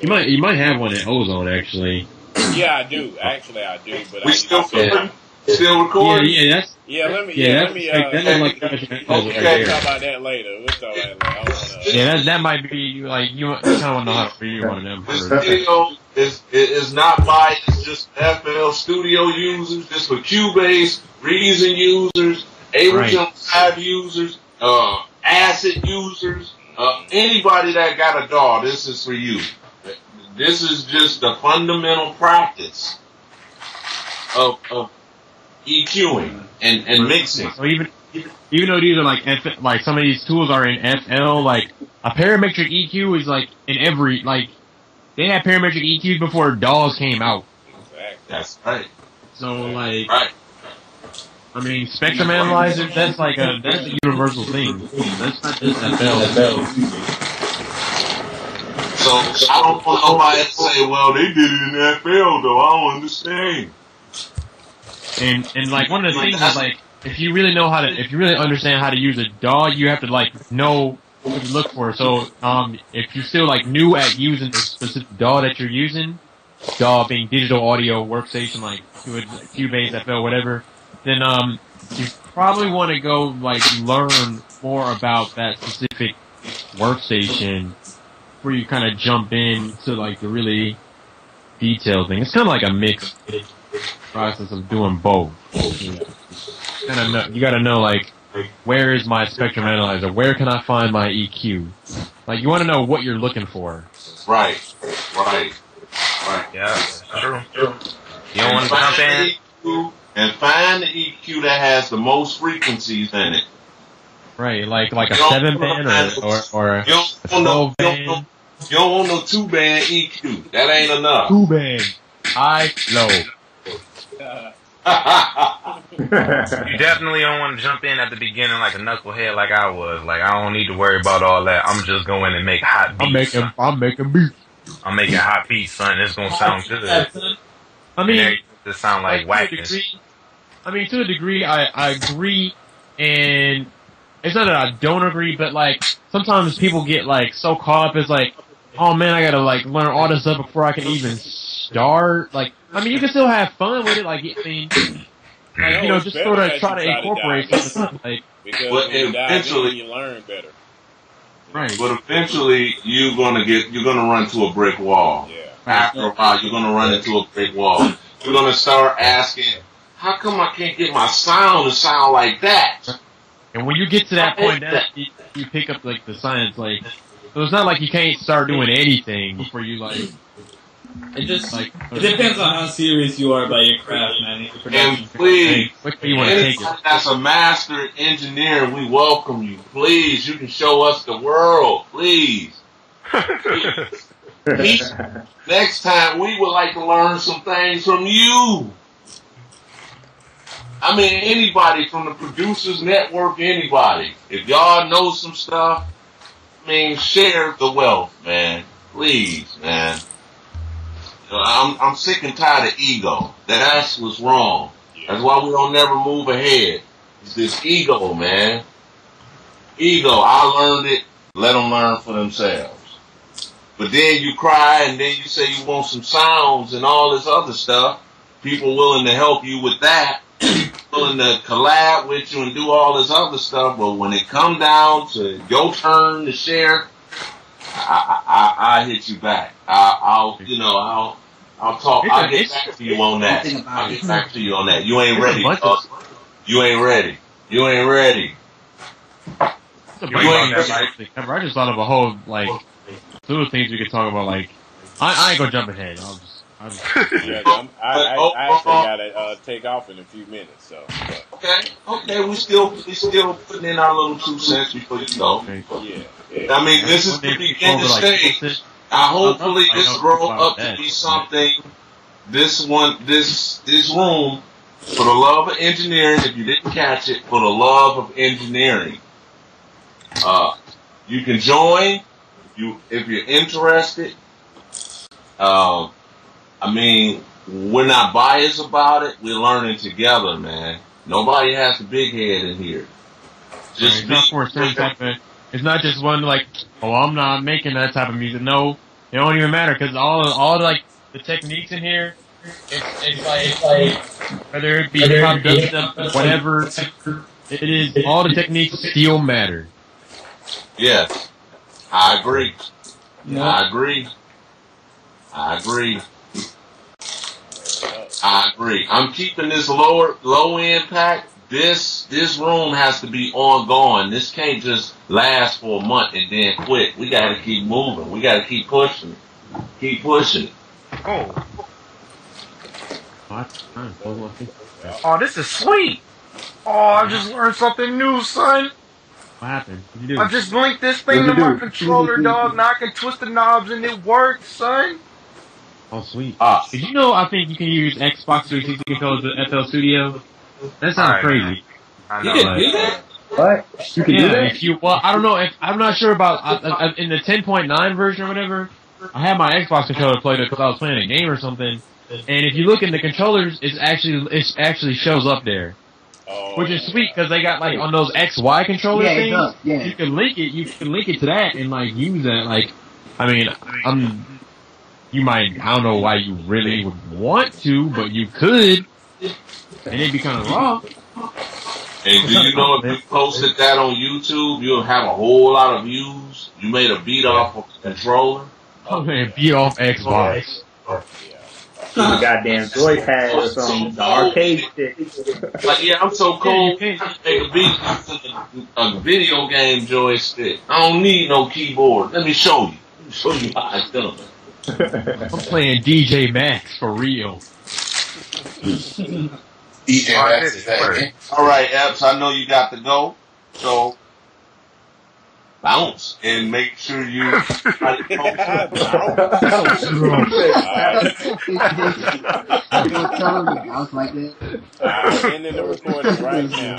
You might have one at Ozone actually. Yeah, I do. Actually, I do. But We still recording? Yeah, let me. Like, We'll talk about that later. We'll talk about that later. Yeah, that might be like you kind of want to know how to review one of them. This video is not biased, just FL Studio users, just for Cubase, Reason users, Ableton Live users, Acid users, anybody that got a DAW. This is for you. This is just the fundamental practice of EQing and mixing. So even though these are like some of these tools are in FL, like a parametric EQ is like in every they had parametric EQs before DAWs came out. That's right. So like, right. I mean, spectrum analyzer, that's a universal thing. That's not just FL. So I don't want nobody to say, well, they did it in FL though. I don't understand. And like one of the things is like if you really understand how to use a DAW, you have to like know what to look for. So if you're still like new at using the specific DAW that you're using, DAW being digital audio workstation like Cubase, FL, whatever, then you probably want to go like learn more about that specific workstation before you kind of jump into like the really detailed thing. It's kind of like a mixed process of doing both. You gotta know like, where is my spectrum analyzer? Where can I find my EQ? Like, you want to know what you're looking for. Right. Yeah, true. You don't want to jump in and find the EQ that has the most frequencies in it. Right, like a 7-band or a 12-band. You don't want no 2-band EQ. That ain't enough. 2-band. High, low. You definitely don't want to jump in at the beginning like a knucklehead like I was. Like, I don't need to worry about all that. I'm just going and make hot beats. I'm making beats. I'm making hot beats, son. It's gonna sound good. I mean, it sound like whackness. To a degree, I agree, and it's not that I don't agree, but like sometimes people get like so caught up as like, oh man, I gotta like learn all this stuff before I can even start. Like, I mean, you can still have fun with it. Like, I mean, just sort of try to incorporate something like. Because eventually you learn better. Right. But eventually you're gonna run to a brick wall. Yeah. After a while, you're gonna run into a brick wall. You're gonna start asking, how come I can't get my sound to sound like that? And when you get to that point, you pick up like the science. Like, so it's not like you can't start doing anything before you like. It depends on how serious you are about your craft, man. And please, anybody that's a master engineer, we welcome you. Please, you can show us the world. Please. Next time, we would like to learn some things from you. I mean, anybody from the Producers Network, anybody. If y'all know some stuff, I mean, share the wealth, man. Please, man. I'm sick and tired of ego. That's what's wrong. That's why we don't never move ahead. It's this ego, man. Ego. I learned it. Let them learn for themselves. But then you cry and then you say you want some sounds and all this other stuff. People willing to help you with that. Willing to collab with you and do all this other stuff. But when it come down to your turn to share, I hit you back. I'll talk. I'll get back to you on that. I'll get back to you on that. You ain't ready. You ain't ready. You ain't ready. I just thought of a whole like little things we could talk about. Like, I ain't gonna jump ahead. Yeah, I actually gotta take off in a few minutes. So. Okay, we still putting in our little 2 cents before you go. Yeah. I mean, this is the beginning stage. Hopefully this grow up to be something. This room, for the love of engineering. If you didn't catch it, for the love of engineering, you can join. If you're interested. I mean, we're not biased about it. We're learning together, man. Nobody has a big head in here. Just it's not for a certain type of. It's not just one like, oh, I'm not making that type of music. No, it don't even matter because all like the techniques in here, it's like whether it be hip hop, dubstep, whatever it is, all the techniques still matter. Yes, I agree. No. I agree. I'm keeping this low impact. This room has to be ongoing. This can't just last for a month and then quit. We got to keep moving. We got to keep pushing. Keep pushing. Oh. What? Oh, this is sweet. Oh, I just learned something new, son. What happened? What did you do? I just linked this thing to my controller, dog. Now I can twist the knobs and it works, son. Oh, sweet. Did you know I think you can use Xbox 360 controllers with FL Studio? That sounds crazy. I know. You can do that? What? You can do that? If you, well, I don't know. I'm not sure about in the 10.9 version or whatever. I had my Xbox controller played it because I was playing a game or something. And if you look in the controllers, it actually shows up there, which is sweet because they got like on those XY controller things. Yeah. You can link it to that and like use that. Like, I mean, you might, I don't know why you really would want to, but you could, and it'd be kind of raw. And do you know if you posted that on YouTube, you'll have a whole lot of views? You made a beat off of the controller? Oh man, beat off Xbox. The goddamn joypad or something, the arcade stick. Like, yeah, I'm so cold. I make a beat with a video game joystick. I don't need no keyboard. Let me show you. Let me show you how it's done. I'm playing DJ Max for real. DJ Max is that. All right, Epps, I know you got to go, so bounce and make sure you. I was like that. Ending the recording right now.